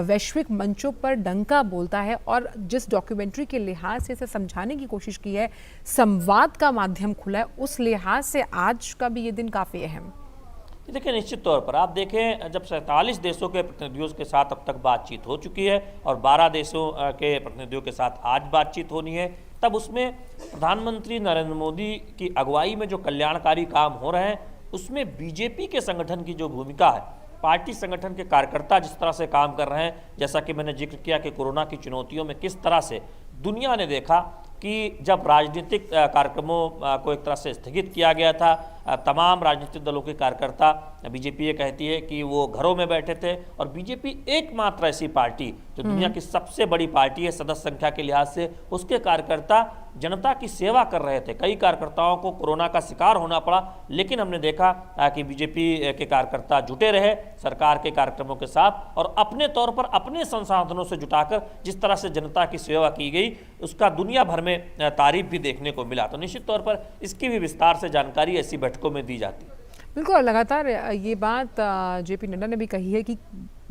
वैश्विक मंचों पर डंका बोलता है और जिस डॉक्यूमेंट्री के लिहाज से इसे समझाने की कोशिश की है, संवाद का माध्यम खुला है, उस लिहाज से आज का भी ये दिन काफ़ी अहम। देखिए निश्चित तौर पर आप देखें जब 47 देशों के प्रतिनिधियों के साथ अब तक बातचीत हो चुकी है और 12 देशों के प्रतिनिधियों के साथ आज बातचीत होनी है, तब उसमें प्रधानमंत्री नरेंद्र मोदी की अगुवाई में जो कल्याणकारी काम हो रहे हैं उसमें बीजेपी के संगठन की जो भूमिका है, पार्टी संगठन के कार्यकर्ता जिस तरह से काम कर रहे हैं, जैसा कि मैंने जिक्र किया कि कोरोना की चुनौतियों में किस तरह से दुनिया ने देखा कि जब राजनीतिक कार्यक्रमों को एक तरह से स्थगित किया गया था, तमाम राजनीतिक दलों के कार्यकर्ता, बीजेपी ये कहती है कि वो घरों में बैठे थे और बीजेपी एकमात्र ऐसी पार्टी जो दुनिया की सबसे बड़ी पार्टी है सदस्य संख्या के लिहाज से, उसके कार्यकर्ता जनता की सेवा कर रहे थे। कई कार्यकर्ताओं को कोरोना का शिकार होना पड़ा, लेकिन हमने देखा कि बीजेपी के कार्यकर्ता जुटे रहे सरकार के कार्यक्रमों के साथ और अपने तौर पर अपने संसाधनों से जुटाकर जिस तरह से जनता की सेवा की गई उसका दुनिया भर में तारीफ भी देखने को मिला। तो निश्चित तौर पर इसकी भी विस्तार से जानकारी ऐसी बैठकों में दी जाती है। बिल्कुल, लगातार ये बात जेपी नड्डा ने भी कही है कि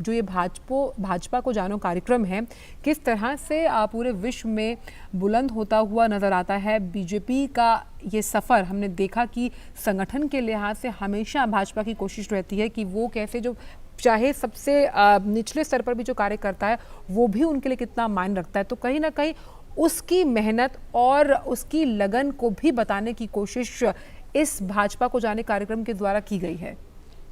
जो ये भाजपा को जानो कार्यक्रम है किस तरह से पूरे विश्व में बुलंद होता हुआ नजर आता है। बीजेपी का ये सफ़र हमने देखा कि संगठन के लिहाज से हमेशा भाजपा की कोशिश रहती है कि वो कैसे जो चाहे सबसे निचले स्तर पर भी जो कार्य करता है वो भी उनके लिए कितना मायने रखता है। तो कहीं ना कहीं उसकी मेहनत और उसकी लगन को भी बताने की कोशिश इस भाजपा को जाने कार्यक्रम के द्वारा की गई है।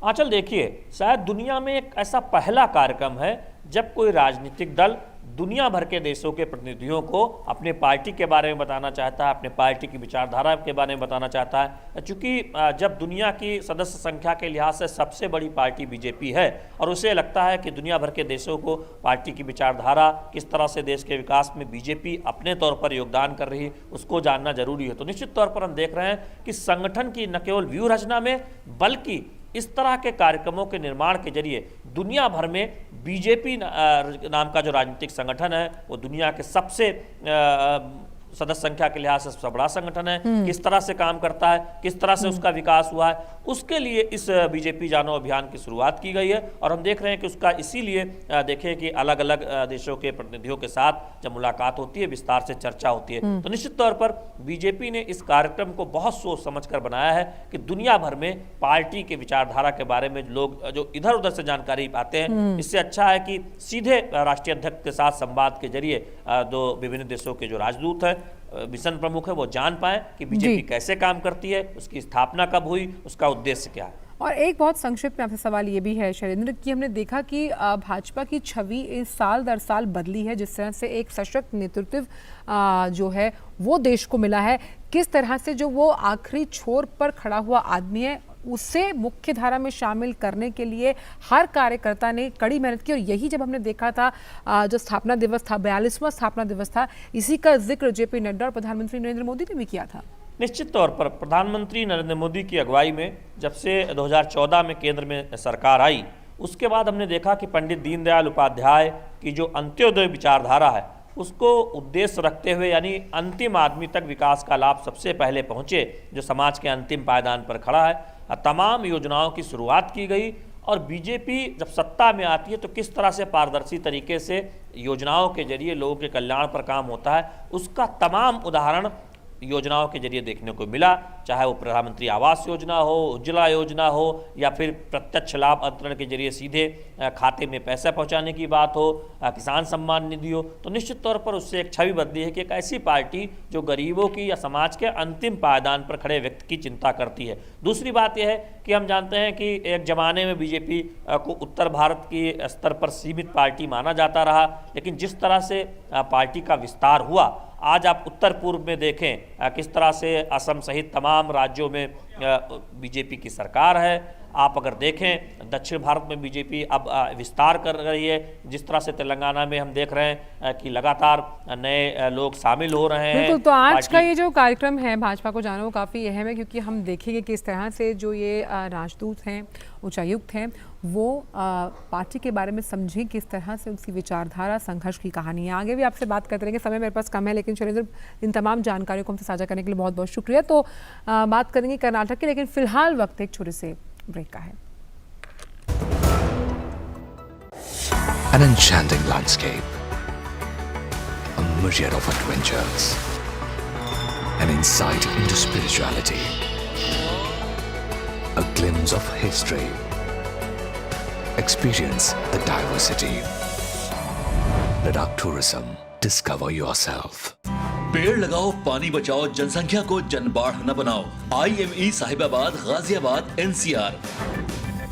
आंचल देखिए, शायद दुनिया में एक ऐसा पहला कार्यक्रम है जब कोई राजनीतिक दल दुनिया भर के देशों के प्रतिनिधियों को अपने पार्टी के बारे में बताना चाहता है, अपने पार्टी की विचारधारा के बारे में बताना चाहता है। चूंकि जब दुनिया की सदस्य संख्या के लिहाज से सबसे बड़ी पार्टी बीजेपी है और उसे लगता है कि दुनिया भर के देशों को पार्टी की विचारधारा किस तरह से देश के विकास में बीजेपी अपने तौर पर योगदान कर रही है उसको जानना जरूरी है। तो निश्चित तौर पर हम देख रहे हैं कि संगठन की न केवल व्यूह रचना में बल्कि इस तरह के कार्यक्रमों के निर्माण के जरिए दुनिया भर में बीजेपी नाम का जो राजनीतिक संगठन है वो दुनिया के सबसे सदस्य संख्या के लिहाज से सबसे बड़ा संगठन है, किस तरह से काम करता है, किस तरह से उसका विकास हुआ है, उसके लिए इस बीजेपी जानो अभियान की शुरुआत की गई है। और हम देख रहे हैं कि उसका इसीलिए देखें कि अलग अलग देशों के प्रतिनिधियों के साथ जब मुलाकात होती है विस्तार से चर्चा होती है। तो निश्चित तौर पर बीजेपी ने इस कार्यक्रम को बहुत सोच समझ कर बनाया है कि दुनिया भर में पार्टी के विचारधारा के बारे में लोग जो इधर उधर से जानकारी पाते हैं, इससे अच्छा है कि सीधे राष्ट्रीय अध्यक्ष के साथ संवाद के जरिए दो विभिन्न देशों के जो राजदूत हैं, मिशन प्रमुख है, वो जान पाए कि बीजेपी कैसे काम करती है, उसकी स्थापना कब हुई, उसका उद्देश्य क्या है। और एक बहुत संक्षिप्त में आपसे सवाल ये भी है शैलेंद्र कि हमने देखा कि भाजपा की छवि इस साल दर साल बदली है, जिस तरह से एक सशक्त नेतृत्व जो है वो देश को मिला है, किस तरह से जो वो आखिरी छोर पर खड़ा हुआ आदमी है उसे मुख्य धारा में शामिल करने के लिए हर कार्यकर्ता ने कड़ी मेहनत की। और यही जब हमने देखा था जो स्थापना दिवस था, 42वां स्थापना दिवस था, इसी का जिक्र जेपी नड्डा और प्रधानमंत्री नरेंद्र मोदी ने भी किया था। निश्चित तौर पर प्रधानमंत्री नरेंद्र मोदी की अगुवाई में जब से 2014 में केंद्र में सरकार आई उसके बाद हमने देखा कि पंडित दीनदयाल उपाध्याय कि जो अंत्योदय विचारधारा है उसको उद्देश्य रखते हुए, यानी अंतिम आदमी तक विकास का लाभ सबसे पहले पहुँचे, जो समाज के अंतिम पायदान पर खड़ा है, तमाम योजनाओं की शुरुआत की गई। और बीजेपी जब सत्ता में आती है तो किस तरह से पारदर्शी तरीके से योजनाओं के जरिए लोगों के कल्याण पर काम होता है, उसका तमाम उदाहरण योजनाओं के जरिए देखने को मिला। चाहे वो प्रधानमंत्री आवास योजना हो, उज्ज्वला योजना हो, या फिर प्रत्यक्ष लाभ अंतरण के जरिए सीधे खाते में पैसा पहुंचाने की बात हो, किसान सम्मान निधि हो, तो निश्चित तौर पर उससे एक छवि बदली है कि एक ऐसी पार्टी जो गरीबों की या समाज के अंतिम पायदान पर खड़े व्यक्ति की चिंता करती है। दूसरी बात यह है कि हम जानते हैं कि एक ज़माने में बीजेपी को उत्तर भारत की स्तर पर सीमित पार्टी माना जाता रहा, लेकिन जिस तरह से पार्टी का विस्तार हुआ, आज आप उत्तर पूर्व में देखें किस तरह से असम सहित तमाम राज्यों में बीजेपी की सरकार है। आप अगर देखें दक्षिण भारत में बीजेपी अब विस्तार कर रही है, जिस तरह से तेलंगाना में हम देख रहे हैं कि लगातार नए लोग शामिल हो रहे हैं। बिल्कुल, तो आज का ये जो कार्यक्रम है भाजपा को जाना वो काफ़ी अहम है, क्योंकि हम देखेंगे कि इस तरह से जो ये राजदूत हैं, उच्चायुक्त हैं, वो पार्टी के बारे में समझें किस तरह से उनकी विचारधारा, संघर्ष की कहानी है। आगे भी आपसे बात करते रहेंगे, समय मेरे पास कम है, लेकिन शैलेंद्र, इन तमाम जानकारियों को हमसे साझा करने के लिए बहुत बहुत शुक्रिया। तो बात करेंगे कर्नाटक की, लेकिन फिलहाल वक्त एक छोटे से ब्रेक का है। An enchanting landscape, a myriad of adventures, an insight into spirituality, a glimpse of history. Experience the diversity. Ladakh Tourism. Discover yourself. पेड़ लगाओ, पानी बचाओ, जनसंख्या को जनबाढ़ न बनाओ। IME Sahibabad, Ghaziabad, NCR।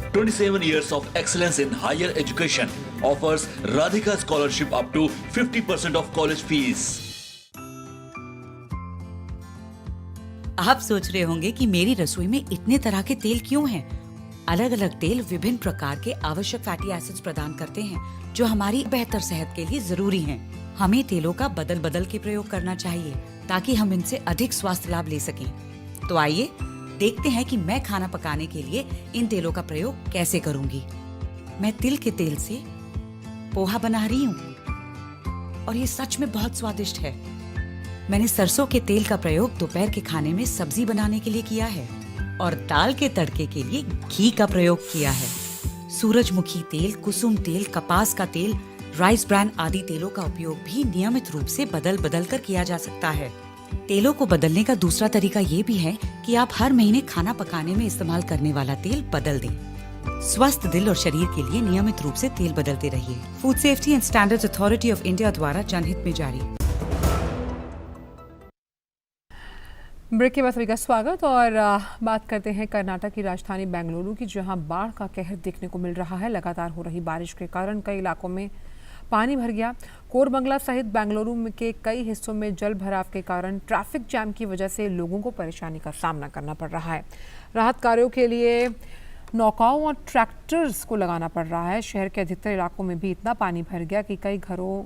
27 years of excellence in higher education offers Radhika scholarship up to 50% of college fees. आप सोच रहे होंगे कि मेरी रसोई में इतने तरह के तेल क्यों हैं? अलग अलग तेल विभिन्न प्रकार के आवश्यक फैटी एसिड्स प्रदान करते हैं, जो हमारी बेहतर सेहत के लिए जरूरी हैं। हमें तेलों का बदल बदल के प्रयोग करना चाहिए, ताकि हम इनसे अधिक स्वास्थ्य लाभ ले सकें। तो आइए देखते हैं कि मैं खाना पकाने के लिए इन तेलों का प्रयोग कैसे करूंगी। मैं तिल के तेल से पोहा बना रही हूँ और ये सच में बहुत स्वादिष्ट है। मैंने सरसों के तेल का प्रयोग दोपहर के खाने में सब्जी बनाने के लिए किया है और दाल के तड़के के लिए घी का प्रयोग किया है। सूरजमुखी तेल, कुसुम तेल, कपास का तेल, राइस ब्रान आदि तेलों का उपयोग भी नियमित रूप से बदल बदल कर किया जा सकता है। तेलों को बदलने का दूसरा तरीका ये भी है कि आप हर महीने खाना पकाने में इस्तेमाल करने वाला तेल बदल दें। स्वस्थ दिल और शरीर के लिए नियमित रूप से तेल बदलते रहिए। Food safety and standards authority of India द्वारा जनहित में जारी। ब्रेक के बाद सभी का स्वागत और बात करते हैं कर्नाटक की राजधानी बेंगलुरु की, जहां बाढ़ का कहर देखने को मिल रहा है। लगातार हो रही बारिश के कारण कई इलाकों में पानी भर गया। कोरबंगला सहित बेंगलुरु के कई हिस्सों में जल भराव के कारण ट्रैफिक जाम की वजह से लोगों को परेशानी का सामना करना पड़ रहा है। राहत कार्यों के लिए नौकाओं और ट्रैक्टर्स को लगाना पड़ रहा है। शहर के अधिकतर इलाकों में भी इतना पानी भर गया कि कई घरों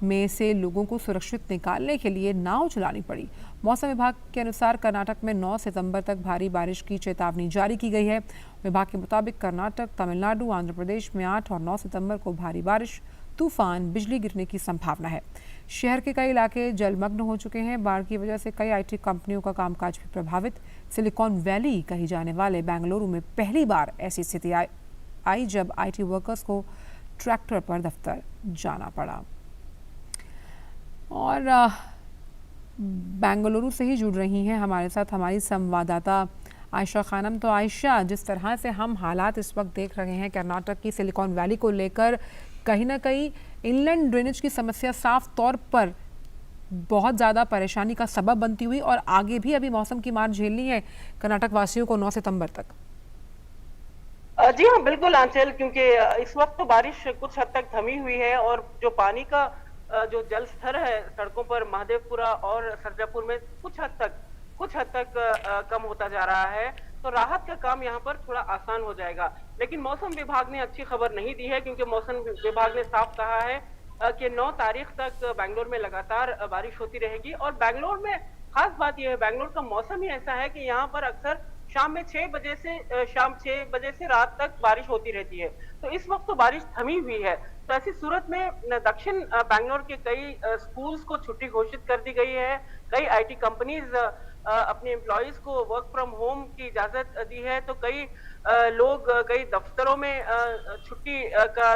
में से लोगों को सुरक्षित निकालने के लिए नाव चलानी पड़ी। मौसम विभाग के अनुसार कर्नाटक में 9 सितंबर तक भारी बारिश की चेतावनी जारी की गई है। विभाग के मुताबिक कर्नाटक, तमिलनाडु, आंध्र प्रदेश में 8 और 9 सितंबर को भारी बारिश, तूफान, बिजली गिरने की संभावना है। शहर के कई इलाके जलमग्न हो चुके हैं। बाढ़ की वजह से कई IT कंपनियों का कामकाज भी प्रभावित। सिलिकॉन वैली कही जाने वाले बेंगलुरु में पहली बार ऐसी स्थिति आई जब IT वर्कर्स को ट्रैक्टर पर दफ्तर जाना पड़ा। और बेंगलुरु से ही जुड़ रही हैं हमारे साथ हमारी संवाददाता आयशा खानम। तो आयशा, जिस तरह से हम हालात इस वक्त देख रहे हैं कर्नाटक की सिलिकॉन वैली को लेकर, कहीं ना कहीं इनलैंड ड्रेनेज की समस्या साफ तौर पर बहुत ज़्यादा परेशानी का सबब बनती हुई और आगे भी अभी मौसम की मार झेलनी है कर्नाटक वासियों को 9 सितंबर तक। जी हाँ, बिल्कुल आंचल, क्योंकि इस वक्त तो बारिश कुछ हद तक थमी हुई है और जो पानी का जो जल स्तर है सड़कों पर महादेवपुरा और सरजापुर में कुछ हद तक कम होता जा रहा है, तो राहत का काम यहाँ पर थोड़ा आसान हो जाएगा। लेकिन मौसम विभाग ने अच्छी खबर नहीं दी है, क्योंकि मौसम विभाग ने साफ कहा है कि 9 तारीख तक बेंगलोर में लगातार बारिश होती रहेगी। और बेंगलोर में खास बात यह है, बेंगलोर का मौसम ही ऐसा है कि यहाँ पर अक्सर शाम में 6 बजे से शाम 6 बजे से रात तक बारिश होती रहती है। तो इस वक्त तो बारिश थमी हुई है। तो ऐसी सूरत में दक्षिण बैंगलोर के कई स्कूल्स को छुट्टी घोषित कर दी गई है। कई आईटी कंपनीज अपने एम्प्लॉइज को वर्क फ्रॉम होम की इजाजत दी है। तो कई लोग कई दफ्तरों में छुट्टी का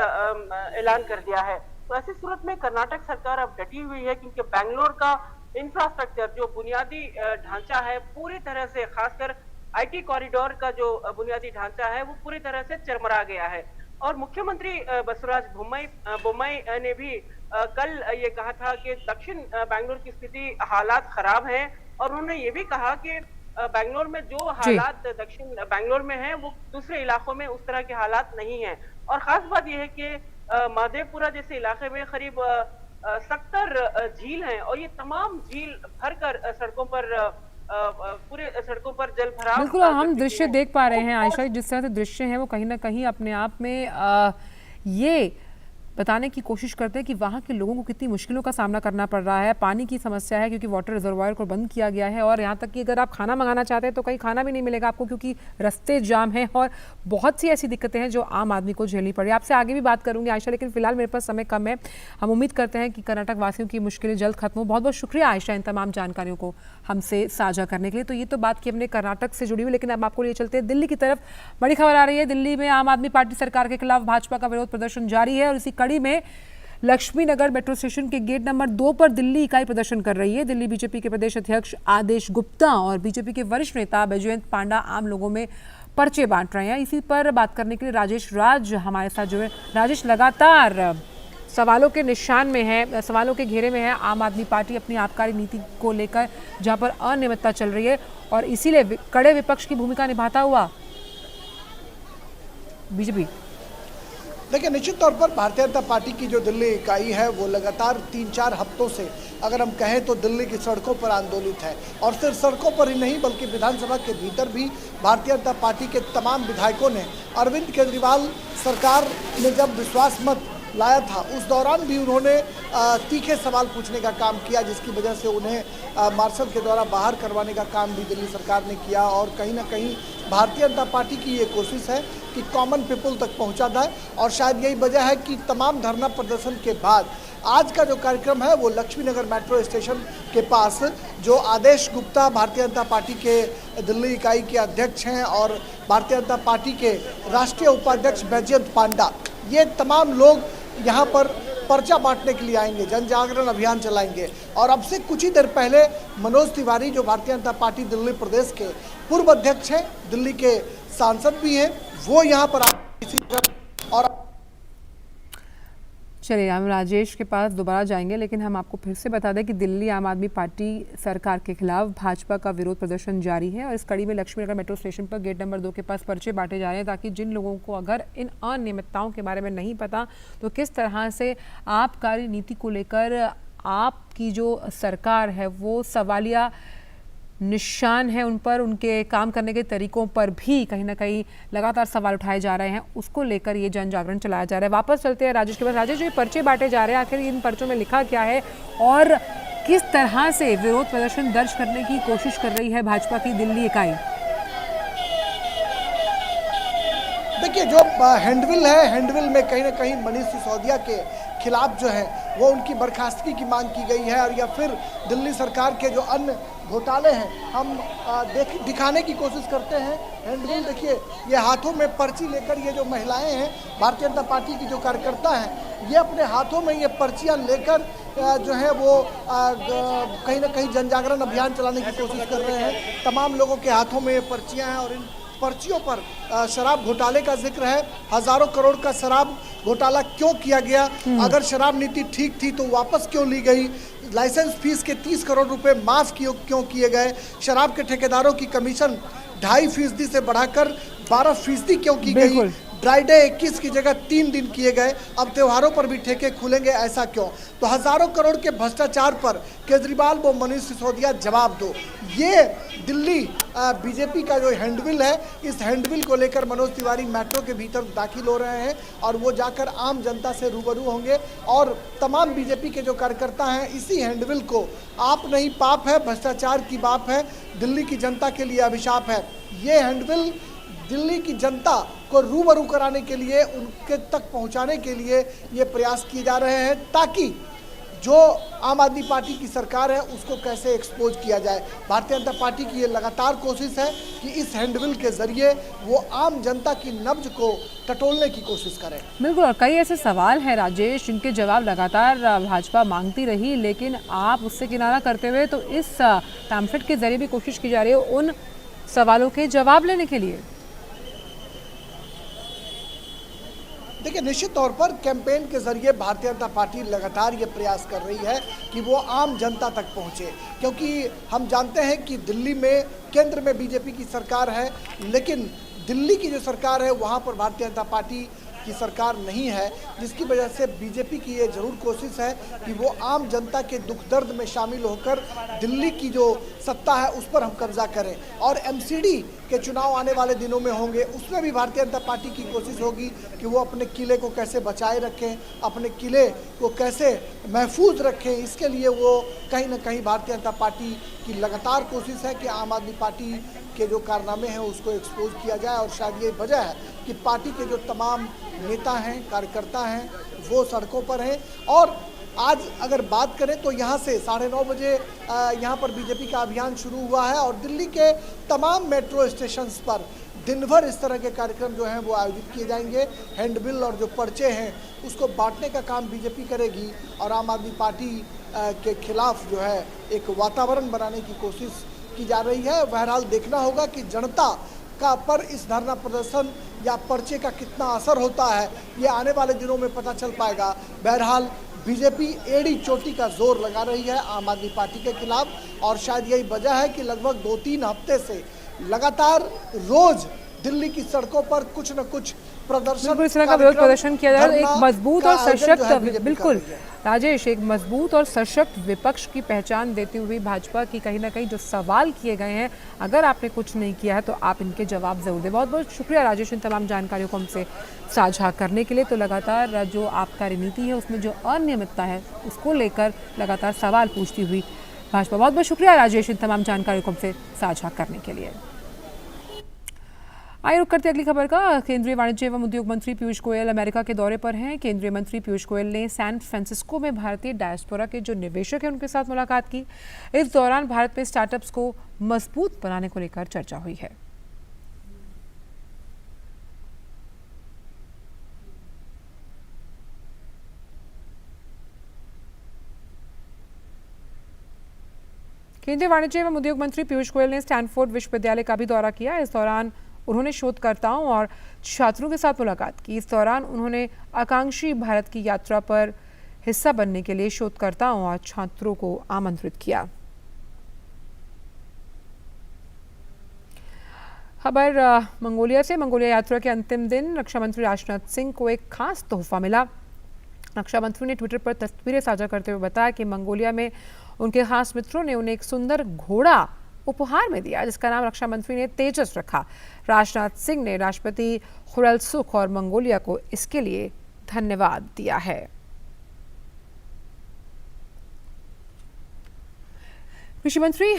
ऐलान कर दिया है। तो ऐसी सूरत में कर्नाटक सरकार अब डटी हुई है, क्योंकि बैंगलोर का इंफ्रास्ट्रक्चर जो बुनियादी ढांचा है पूरी तरह से, खासकर आईटी कॉरिडोर का जो बुनियादी ढांचा है वो पूरी तरह से चरमरा गया है। और मुख्यमंत्री बसवराज बोम्मई ने भी कल ये कहा था कि दक्षिण बैंगलोर की स्थिति हालात खराब है, और उन्होंने ये भी कहा कि बैंगलोर में जो हालात दक्षिण बैंगलोर में हैं वो दूसरे इलाकों में उस तरह के हालात नहीं हैं। और खास बात यह है कि महादेवपुरा जैसे इलाके में करीब 70 झील हैं, और ये तमाम झील भरकर सड़कों पर पूरे सड़कों पर जल भराव। बिल्कुल, हम दृश्य देख पा रहे हैं आयशा, जिस तरह से दृश्य हैं वो कहीं ना कहीं अपने आप में ये बताने की कोशिश करते हैं कि वहाँ के लोगों को कितनी मुश्किलों का सामना करना पड़ रहा है। पानी की समस्या है क्योंकि वाटर रिजर्वायर को बंद किया गया है, और यहाँ तक कि अगर आप खाना मंगाना चाहते हैं तो कहीं खाना भी नहीं मिलेगा आपको, क्योंकि रास्ते जाम हैं और बहुत सी ऐसी दिक्कतें हैं जो आम आदमी को झेलनी पड़ी। आपसे आगे भी बात करूंगी आयशा, लेकिन फिलहाल मेरे पास समय कम है। हम उम्मीद करते हैं कि कर्नाटक वासियों की मुश्किलें जल्द खत्म हो। बहुत बहुत शुक्रिया आयशा इन तमाम जानकारियों को हमसे साझा करने के लिए। तो ये तो बात की हमने कर्नाटक से जुड़ी हुई, लेकिन अब आपको लिए चलते हैं दिल्ली की तरफ। बड़ी खबर आ रही है, दिल्ली में आम आदमी पार्टी सरकार के खिलाफ भाजपा का विरोध प्रदर्शन जारी है, और इसी कड़ी में लक्ष्मी नगर मेट्रो स्टेशन के गेट नंबर 2 पर दिल्ली इकाई प्रदर्शन कर रही है। दिल्ली बीजेपी के प्रदेश अध्यक्ष आदेश गुप्ता और बीजेपी के वरिष्ठ नेता बैजयंत पांडा आम लोगों में पर्चे बांट रहे हैं। इसी पर बात करने के लिए राजेश राज हमारे साथ जुड़े। राजेश, लगातार सवालों के निशान में है, सवालों के घेरे में है आम आदमी पार्टी अपनी आबकारी नीति को लेकर, जहां पर अनियमितता चल रही है, और इसीलिए कड़े विपक्ष की भूमिका निभाता हुआ बीजेपी। देखिए, निश्चित तौर पर भारतीय जनता पार्टी की जो दिल्ली इकाई है वो लगातार 3-4 हफ्तों से, अगर हम कहें तो दिल्ली की सड़कों पर आंदोलित है। और सिर्फ सड़कों पर ही नहीं बल्कि विधानसभा के भीतर भी भारतीय जनता पार्टी के तमाम विधायकों ने अरविंद केजरीवाल सरकार ने जब विश्वास मत लाया था उस दौरान भी उन्होंने तीखे सवाल पूछने का काम किया, जिसकी वजह से उन्हें मार्शल के द्वारा बाहर करवाने का काम भी दिल्ली सरकार ने किया। और कहीं ना कहीं भारतीय जनता पार्टी की ये कोशिश है कि कॉमन पीपल तक पहुंचा जाए, और शायद यही वजह है कि तमाम धरना प्रदर्शन के बाद आज का जो कार्यक्रम है वो लक्ष्मी नगर मेट्रो स्टेशन के पास, जो आदेश गुप्ता भारतीय जनता पार्टी के दिल्ली इकाई के अध्यक्ष हैं और भारतीय जनता पार्टी के राष्ट्रीय उपाध्यक्ष बैजयंत पांडा, ये तमाम लोग यहाँ पर पर्चा बांटने के लिए आएंगे, जन जागरण अभियान चलाएंगे। और अब से कुछ ही देर पहले मनोज तिवारी, जो भारतीय जनता पार्टी दिल्ली प्रदेश के पूर्व अध्यक्ष हैं, दिल्ली के सांसद भी हैं, वो यहाँ पर और चलिए हम राजेश के पास दोबारा जाएंगे, लेकिन हम आपको फिर से बता दें कि दिल्ली आम आदमी पार्टी सरकार के खिलाफ भाजपा का विरोध प्रदर्शन जारी है, और इस कड़ी में लक्ष्मी नगर मेट्रो स्टेशन पर गेट नंबर 2 के पास पर्चे बांटे जा रहे हैं, ताकि जिन लोगों को अगर इन अनियमितताओं के बारे में नहीं पता तो किस तरह से आबकारी नीति को लेकर आपकी जो सरकार है वो सवालिया निशान है उन पर, उनके काम करने के तरीकों पर भी कहीं ना कहीं लगातार सवाल उठाए जा रहे हैं, उसको लेकर ये जन जागरण चलाया जा रहा है। वापस चलते हैं राजेश के पास। राजेश, जो ये पर्चे बांटे जा रहे हैं, आखिर इन पर्चों में लिखा क्या है और किस तरह से विरोध प्रदर्शन दर्ज करने की कोशिश कर रही है भाजपा की दिल्ली इकाई? देखिए, जो हैंडविल है, हैंडविल में कहीं ना कहीं मनीष सिसोदिया के खिलाफ जो है वो उनकी बर्खास्तगी की मांग की गई है, और या फिर दिल्ली सरकार के जो अन्य घोटाले हैं हम दिखाने की कोशिश करते हैं। हैंडबिल देखिए, ये हाथों में पर्ची लेकर ये जो महिलाएं हैं, भारतीय जनता पार्टी की जो कार्यकर्ता हैं, ये अपने हाथों में ये पर्चियां लेकर जो है वो कहीं ना कहीं जन जागरण अभियान चलाने की कोशिश कर रहे हैं। तमाम लोगों के हाथों में ये पर्चियां हैं, और इन पर्चियों पर शराब घोटाले का जिक्र है। हजारों करोड़ का शराब घोटाला क्यों किया गया, अगर शराब नीति ठीक थी तो वापस क्यों ली गई, लाइसेंस फीस के 30 करोड़ रुपए माफ क्यों किए गए, शराब के ठेकेदारों की कमीशन 2.5% से बढ़ाकर 12% क्यों की गई, ड्राई डे 21 की जगह 3 दिन किए गए, अब त्योहारों पर भी ठेके खुलेंगे, ऐसा क्यों? तो हजारों करोड़ के भ्रष्टाचार पर केजरीवाल व मनीष सिसोदिया जवाब दो। ये दिल्ली बीजेपी का जो हैंडबिल है, इस हैंडबिल को लेकर मनोज तिवारी मेट्रो के भीतर दाखिल हो रहे हैं और वो जाकर आम जनता से रूबरू होंगे और तमाम बीजेपी के जो कार्यकर्ता हैं इसी हैंडबिल को आप नहीं पाप है, भ्रष्टाचार की बाप है, दिल्ली की जनता के लिए अभिशाप है, ये हैंडबिल दिल्ली की जनता को रूबरू कराने के लिए, उनके तक पहुंचाने के लिए ये प्रयास किए जा रहे हैं ताकि जो आम आदमी पार्टी की सरकार है उसको कैसे एक्सपोज किया जाए। भारतीय जनता पार्टी की ये लगातार कोशिश है कि इस हैंडबिल के जरिए वो आम जनता की नब्ज को टटोलने की कोशिश करें। बिल्कुल, और कई ऐसे सवाल हैं राजेश जिनके जवाब लगातार भाजपा मांगती रही, लेकिन आप उससे किनारा करते हुए तो इस पैम्फलेट के जरिए भी कोशिश की जा रही है उन सवालों के जवाब लेने के लिए। देखिए, निश्चित तौर पर कैंपेन के जरिए भारतीय जनता पार्टी लगातार ये प्रयास कर रही है कि वो आम जनता तक पहुंचे, क्योंकि हम जानते हैं कि दिल्ली में केंद्र में बीजेपी की सरकार है, लेकिन दिल्ली की जो सरकार है वहां पर भारतीय जनता पार्टी की सरकार नहीं है, जिसकी वजह से बीजेपी की ये जरूर कोशिश है कि वो आम जनता के दुख दर्द में शामिल होकर दिल्ली की जो सत्ता है उस पर हम कब्जा करें। और एमसीडी के चुनाव आने वाले दिनों में होंगे, उसमें भी भारतीय जनता पार्टी की कोशिश होगी कि वो अपने किले को कैसे बचाए रखें, अपने किले को कैसे महफूज रखें। इसके लिए वो कहीं ना कहीं भारतीय जनता पार्टी की लगातार कोशिश है कि आम आदमी पार्टी के जो कारनामे हैं उसको एक्सपोज किया जाए, और शायद ये वजह है कि पार्टी के जो तमाम नेता हैं, कार्यकर्ता हैं, वो सड़कों पर हैं। और आज अगर बात करें तो यहाँ से 9:30 बजे यहाँ पर बीजेपी का अभियान शुरू हुआ है और दिल्ली के तमाम मेट्रो स्टेशंस पर दिन भर इस तरह के कार्यक्रम जो हैं वो आयोजित किए जाएंगे। हैंडबिल और जो पर्चे हैं उसको बांटने का काम बीजेपी करेगी और आम आदमी पार्टी के खिलाफ जो है एक वातावरण बनाने की कोशिश की जा रही है। बहरहाल देखना होगा कि जनता का पर इस धरना प्रदर्शन या पर्चे का कितना असर होता है, ये आने वाले दिनों में पता चल पाएगा। बहरहाल बीजेपी एड़ी चोटी का जोर लगा रही है आम आदमी पार्टी के खिलाफ, और शायद यही वजह है कि लगभग 2-3 हफ्ते से लगातार रोज दिल्ली की सड़कों पर कुछ न कुछ प्रदर्शन, इस तरह का विरोध प्रदर्शन किया जा रहा है। एक मजबूत और सशक्त, बिल्कुल राजेश, एक मजबूत और सशक्त विपक्ष की पहचान देती हुई भाजपा की कहीं ना कहीं जो सवाल किए गए हैं, अगर आपने कुछ नहीं किया है तो आप इनके जवाब जरूर दें। बहुत बहुत शुक्रिया राजेश इन तमाम जानकारियों को हमसे साझा करने के लिए। तो लगातार जो आपका नीति है उसमें जो अनियमितता है उसको लेकर लगातार सवाल पूछती हुई भाजपा। बहुत बहुत शुक्रिया राजेश इन तमाम जानकारियों को हमसे साझा करने के लिए। आइए रुक करते अगली खबर का। केंद्रीय वाणिज्य एवं उद्योग मंत्री पीयूष गोयल अमेरिका के दौरे पर हैं। केंद्रीय मंत्री पीयूष गोयल ने सैन फ्रांसिस्को में भारतीय डायस्पोरा के जो निवेशक हैं उनके साथ मुलाकात की। इस दौरान भारत में स्टार्टअप्स को मजबूत बनाने को लेकर चर्चा हुई है। केंद्रीय वाणिज्य एवं उद्योग मंत्री पीयूष गोयल ने स्टैनफोर्ड विश्वविद्यालय का भी दौरा किया। इस दौरान उन्होंने शोधकर्ताओं और छात्रों के साथ मुलाकात की। इस दौरान उन्होंने आकांक्षी भारत की यात्रा पर हिस्सा बनने के लिए शोधकर्ताओं और छात्रों को आमंत्रित किया। खबर मंगोलिया से। मंगोलिया यात्रा के अंतिम दिन रक्षा मंत्री राजनाथ सिंह को एक खास तोहफा मिला। रक्षा मंत्री ने ट्विटर पर तस्वीरें साझा करते हुए बताया कि मंगोलिया में उनके खास मित्रों ने उन्हें एक सुंदर घोड़ा उपहार में दिया, जिसका नाम रक्षा मंत्री ने तेजस रखा। राजनाथ सिंह ने राष्ट्रपति खुरेलसुख और मंगोलिया को इसके लिए धन्यवाद दिया है। कृषि मंत्री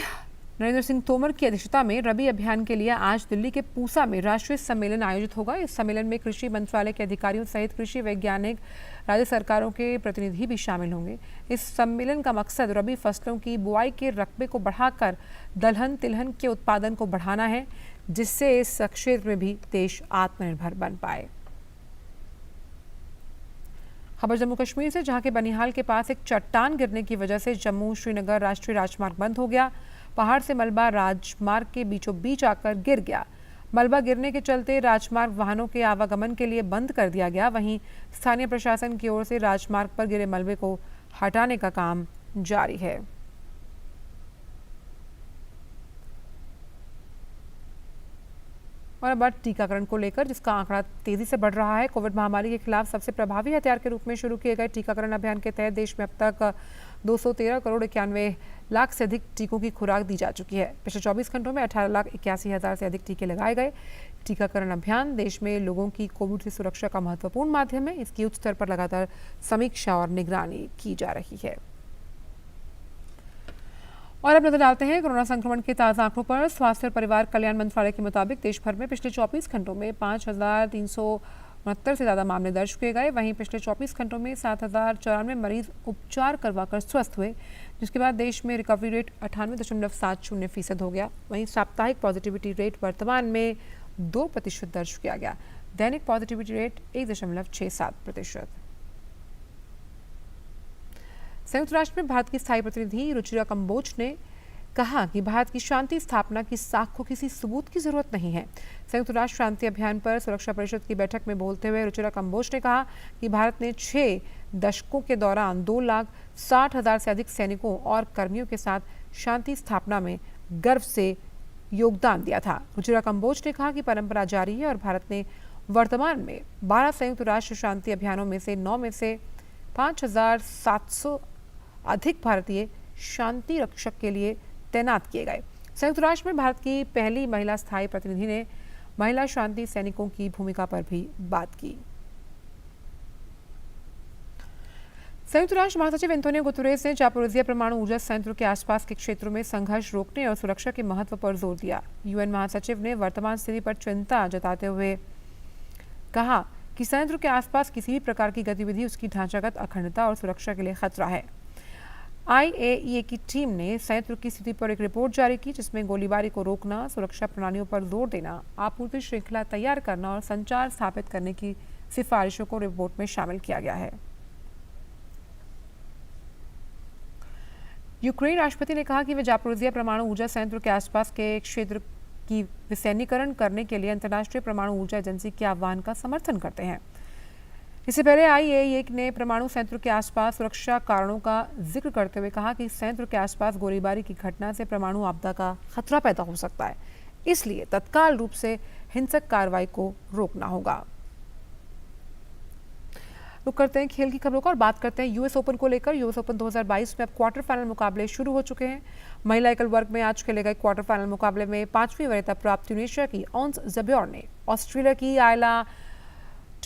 नरेंद्र सिंह तोमर की अध्यक्षता में रबी अभियान के लिए आज दिल्ली के पूसा में राष्ट्रीय सम्मेलन आयोजित होगा। इस सम्मेलन में कृषि मंत्रालय के अधिकारियों सहित कृषि वैज्ञानिक, राज्य सरकारों के प्रतिनिधि भी शामिल होंगे। इस सम्मेलन का मकसद रबी फसलों की बुआई के रकबे को बढ़ाकर दलहन तिलहन के उत्पादन को बढ़ाना है, जिससे इस क्षेत्र में भी देश आत्मनिर्भर बन पाए। खबर जम्मू कश्मीर से, जहां के बनिहाल के पास एक चट्टान गिरने की वजह से जम्मू श्रीनगर राष्ट्रीय राजमार्ग बंद हो गया। पहाड़ से मलबा राजमार्ग के बीचों बीच आकर गिर गया। मलबा गिरने के चलते राजमार्ग वाहनों के आवागमन के लिए बंद कर दिया गया। वहीं स्थानीय प्रशासन की ओर से राजमार्ग पर गिरे मलबे को हटाने का काम जारी है। और अब टीकाकरण को लेकर जिसका आंकड़ा तेजी से बढ़ रहा है। कोविड महामारी के खिलाफ सबसे प्रभावी हथियार के रूप में शुरू किए गए टीकाकरण अभियान के तहत देश में अब तक 213 करोड़ 91 लाख से अधिक टीकों की खुराक दी जा चुकी है। पिछले 24 घंटों में 18,81,000 से अधिक टीके लगाए गए। टीकाकरण अभियान देश में लोगों की कोविड से सुरक्षा का महत्वपूर्ण माध्यम है। इसकी उच्च स्तर पर लगातार समीक्षा और निगरानी की जा रही है। और अब नजर डालते हैं कोरोना संक्रमण के ताज़ा आंकड़ों पर। स्वास्थ्य और परिवार कल्याण मंत्रालय के मुताबिक देश भर में पिछले 24 घंटों में 5,369 से ज़्यादा मामले दर्ज किए गए। वहीं पिछले 24 घंटों में 7,094 मरीज उपचार करवाकर स्वस्थ हुए, जिसके बाद देश में रिकवरी रेट 98.70% हो गया। वहीं साप्ताहिक पॉजिटिविटी रेट वर्तमान में 2% दर्ज किया गया। दैनिक पॉजिटिविटी रेट 1.67%। संयुक्त राष्ट्र में भारत की स्थायी प्रतिनिधि रुचिरा कंबोज ने कहा कि भारत की शांति स्थापना की साख को किसी सबूत की जरूरत नहीं है। संयुक्त राष्ट्र शांति अभियान पर सुरक्षा परिषद की बैठक में बोलते हुए रुचिरा कंबोज ने कहा कि भारत ने 6 दशकों के दौरान 2,60,000 से अधिक सैनिकों और कर्मियों के साथ शांति स्थापना में गर्व से योगदान दिया था। रुचिरा कंबोज ने कहा कि परंपरा जारी है और भारत ने वर्तमान में 12 संयुक्त राष्ट्र शांति अभियानों में से 9 में से 5,700 अधिक भारतीय शांति रक्षक के लिए तैनात किए गए। संयुक्त राष्ट्र में भारत की पहली महिला स्थायी प्रतिनिधि ने महिला शांति सैनिकों की भूमिका पर भी बात की। संयुक्त राष्ट्र महासचिव एंटोनियो गुतेरेस ने जापोरिजिया परमाणु ऊर्जा संयंत्र के आसपास के क्षेत्रों में संघर्ष रोकने और सुरक्षा के महत्व पर जोर दिया। यूएन महासचिव ने वर्तमान स्थिति पर चिंता जताते हुए कहा कि संयंत्र के आसपास किसी भी प्रकार की गतिविधि उसकी ढांचागत अखंडता और सुरक्षा के लिए खतरा है। IAEA की टीम ने संयंत्र की स्थिति पर एक रिपोर्ट जारी की, जिसमें गोलीबारी को रोकना, सुरक्षा प्रणालियों पर जोर देना, आपूर्ति श्रृंखला तैयार करना और संचार स्थापित करने की सिफारिशों को रिपोर्ट में शामिल किया गया है। यूक्रेन राष्ट्रपति ने कहा कि वे जापोरिजिया परमाणु ऊर्जा संयंत्र के आसपास के क्षेत्र की विसैन्यीकरण करने के लिए अंतर्राष्ट्रीय परमाणु ऊर्जा एजेंसी के आह्वान का समर्थन करते हैं। इससे पहले IAEA ने परमाणु संयंत्र के आसपास सुरक्षा कारणों का जिक्र करते हुए कहा कि संयंत्र के आसपास गोलीबारी की घटना से परमाणु आपदा का खतरा पैदा हो सकता है, इसलिए तत्काल रूप से हिंसक कार्रवाई को रोकना होगा। रुक करते हैं खेल की खबरों का और बात करते हैं यूएस ओपन को लेकर। यूएस ओपन 2022 में अब क्वार्टर फाइनल मुकाबले शुरू हो चुके हैं। महिला एकल वर्ग में आज खेले गए क्वार्टर फाइनल मुकाबले में 5वीं वरीयता प्राप्त ट्यूनीशिया की ऑन्स जब्योर ने ऑस्ट्रेलिया की आयला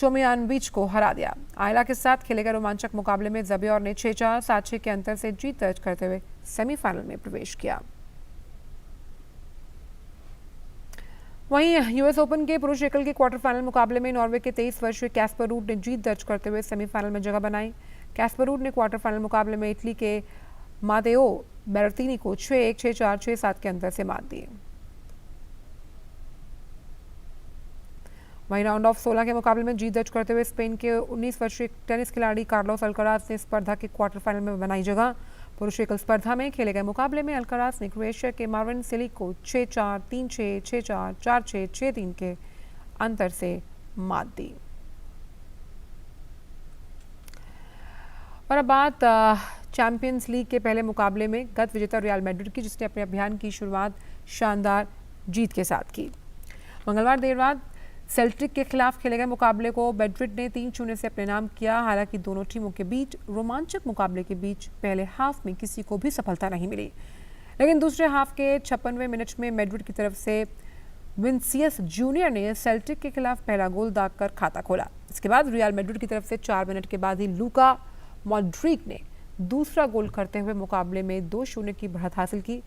टोमियानोविच को हरा दिया। आयला के साथ खेले गए रोमांचक मुकाबले में जब्योर ने 6-4, 7-6 के अंतर से जीत दर्ज करते हुए सेमीफाइनल में प्रवेश किया। वहीं यूएस ओपन के पुरुष एकल के क्वार्टर फाइनल मुकाबले में नॉर्वे के 23 वर्षीय कैस्पर रूड ने जीत दर्ज करते हुए सेमीफाइनल में जगह बनाई। कैस्पर रूड ने क्वार्टर फाइनल मुकाबले में इटली के मातेओ बेरेतिनी को 6-1, 6-4, 6-7 के अंतर से मात दी। वहीं राउंड ऑफ 16 के मुकाबले में जीत दर्ज करते हुए स्पेन के 19 वर्षीय टेनिस खिलाड़ी कार्लोस अल्काराज ने स्पर्धा के क्वार्टर फाइनल में बनाई जगह। पुरुष एकल स्पर्धा में खेले गए मुकाबले में अल्काराज ने क्रोएशिया के मार्विन सिलिक को 6-4, 3-6, 6-4, 4-6, 6-3 के अंतर से मात दी। और अब बात चैंपियंस लीग के पहले मुकाबले में गत विजेता रियल मैड्रिड की, जिसने अपने अभियान की शुरुआत शानदार जीत के साथ की। मंगलवार देर रात सेल्टिक के खिलाफ खेले गए मुकाबले को मैड्रिड ने 3-0 से अपने नाम किया। हालांकि दोनों टीमों के बीच रोमांचक मुकाबले के बीच पहले हाफ में किसी को भी सफलता नहीं मिली, लेकिन दूसरे हाफ के 56वें मिनट में मैड्रिड की तरफ से विनिसियस जूनियर ने सेल्टिक के खिलाफ पहला गोल दागकर खाता खोला। इसके बाद रियल मैड्रिड की तरफ से 4 मिनट के बाद ही लूका मॉड्रिक ने दूसरा गोल करते हुए मुकाबले में 2-0 की बढ़त हासिल की।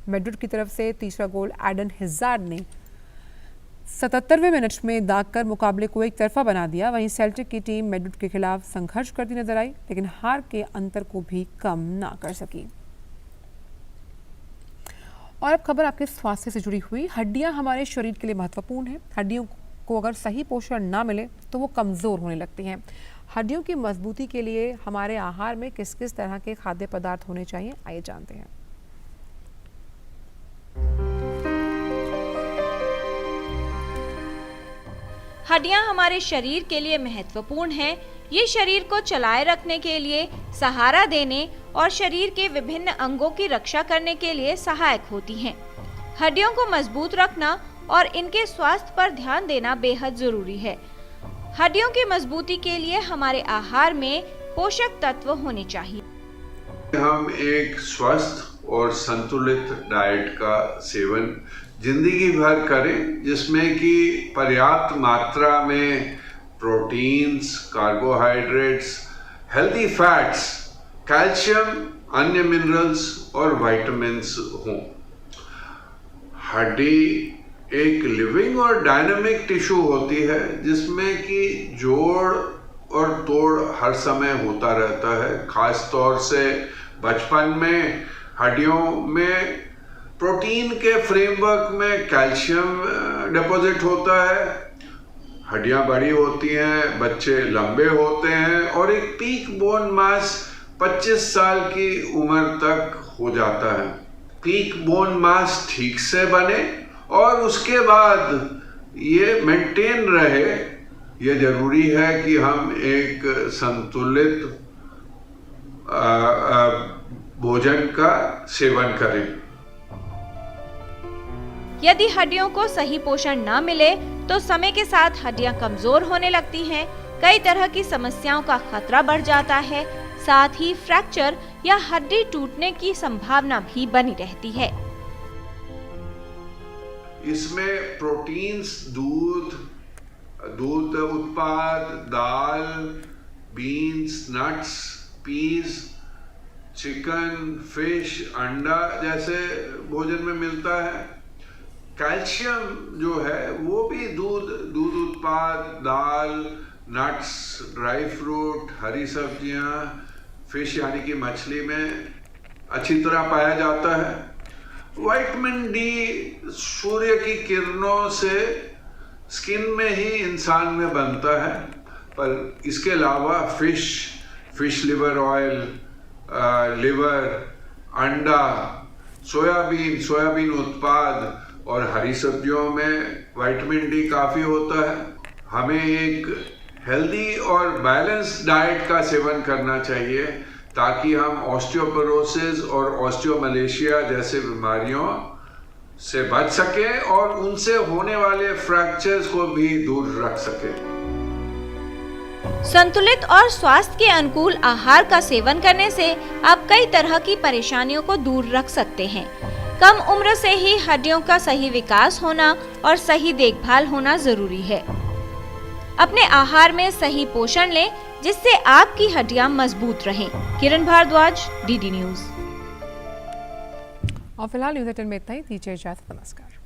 मैड्रिड की तरफ से तीसरा गोल एडन हिजार्ड ने 77वें मिनट में दागकर मुकाबले को एक तरफा बना दिया। वहीं सेल्टिक की टीम मैड्रिड के खिलाफ संघर्ष करती नजर आई, लेकिन हार के अंतर को भी कम ना कर सकी। और अब खबर आपके स्वास्थ्य से जुड़ी हुई। हड्डियां हमारे शरीर के लिए महत्वपूर्ण हैं। हड्डियों को अगर सही पोषण ना मिले तो वो कमज़ोर होने लगती हैं। हड्डियों की मजबूती के लिए हमारे आहार में किस किस तरह के खाद्य पदार्थ होने चाहिए, आइए जानते हैं। हड्डियां हमारे शरीर के लिए महत्वपूर्ण हैं। ये शरीर को चलाए रखने के लिए, सहारा देने और शरीर के विभिन्न अंगों की रक्षा करने के लिए सहायक होती हैं। हड्डियों को मजबूत रखना और इनके स्वास्थ्य पर ध्यान देना बेहद जरूरी है। हड्डियों की मजबूती के लिए हमारे आहार में पोषक तत्व होने चाहिए। हम एक स्वस्थ और संतुलित डाइट का सेवन जिंदगी भर करें, जिसमें कि पर्याप्त मात्रा में proteins, carbohydrates, healthy fats, calcium, अन्य मिनरल्स और विटामिन्स हों। हड्डी एक लिविंग और डायनामिक टिश्यू होती है, जिसमें कि जोड़ और तोड़ हर समय होता रहता है। खास तौर से बचपन में हड्डियों में प्रोटीन के फ्रेमवर्क में कैल्शियम डिपॉजिट होता है। हड्डियां बड़ी होती हैं, बच्चे लंबे होते हैं और एक पीक बोन मास 25 साल की उम्र तक हो जाता है। पीक बोन मास ठीक से बने और उसके बाद ये मेंटेन रहे, ये जरूरी है कि हम एक संतुलित भोजन का सेवन करें। यदि हड्डियों को सही पोषण न मिले तो समय के साथ हड्डियां कमजोर होने लगती हैं, कई तरह की समस्याओं का खतरा बढ़ जाता है, साथ ही फ्रैक्चर या हड्डी टूटने की संभावना भी बनी रहती है। इसमें प्रोटीन्स, दूध उत्पाद, दाल, beans, nuts, peas, chicken, fish, अंडा जैसे भोजन में मिलता है। कैल्शियम जो है वो भी दूध उत्पाद, दाल, नट्स, ड्राई फ्रूट, हरी सब्जियां, फिश यानी कि मछली में अच्छी तरह पाया जाता है। विटामिन डी सूर्य की किरणों से स्किन में ही इंसान में बनता है, पर इसके अलावा फिश लिवर ऑयल, लिवर, अंडा, सोयाबीन उत्पाद और हरी सब्जियों में विटामिन डी काफ़ी होता है। हमें एक हेल्दी और बैलेंस्ड डाइट का सेवन करना चाहिए ताकि हम ऑस्टियोपोरोसिस और ऑस्टियोमलेशिया जैसे बीमारियों से बच सकें और उनसे होने वाले फ्रैक्चर्स को भी दूर रख सकें। संतुलित और स्वास्थ्य के अनुकूल आहार का सेवन करने से आप कई तरह की परेशानियों को दूर रख सकते हैं। कम उम्र से ही हड्डियों का सही विकास होना और सही देखभाल होना जरूरी है। अपने आहार में सही पोषण लें, जिससे आपकी हड्डियां मजबूत रहें। किरण भारद्वाज, डीडी न्यूज। और फिलहाल न्यूज़ 18 में इतना ही। दीजिए इजाजत, नमस्कार।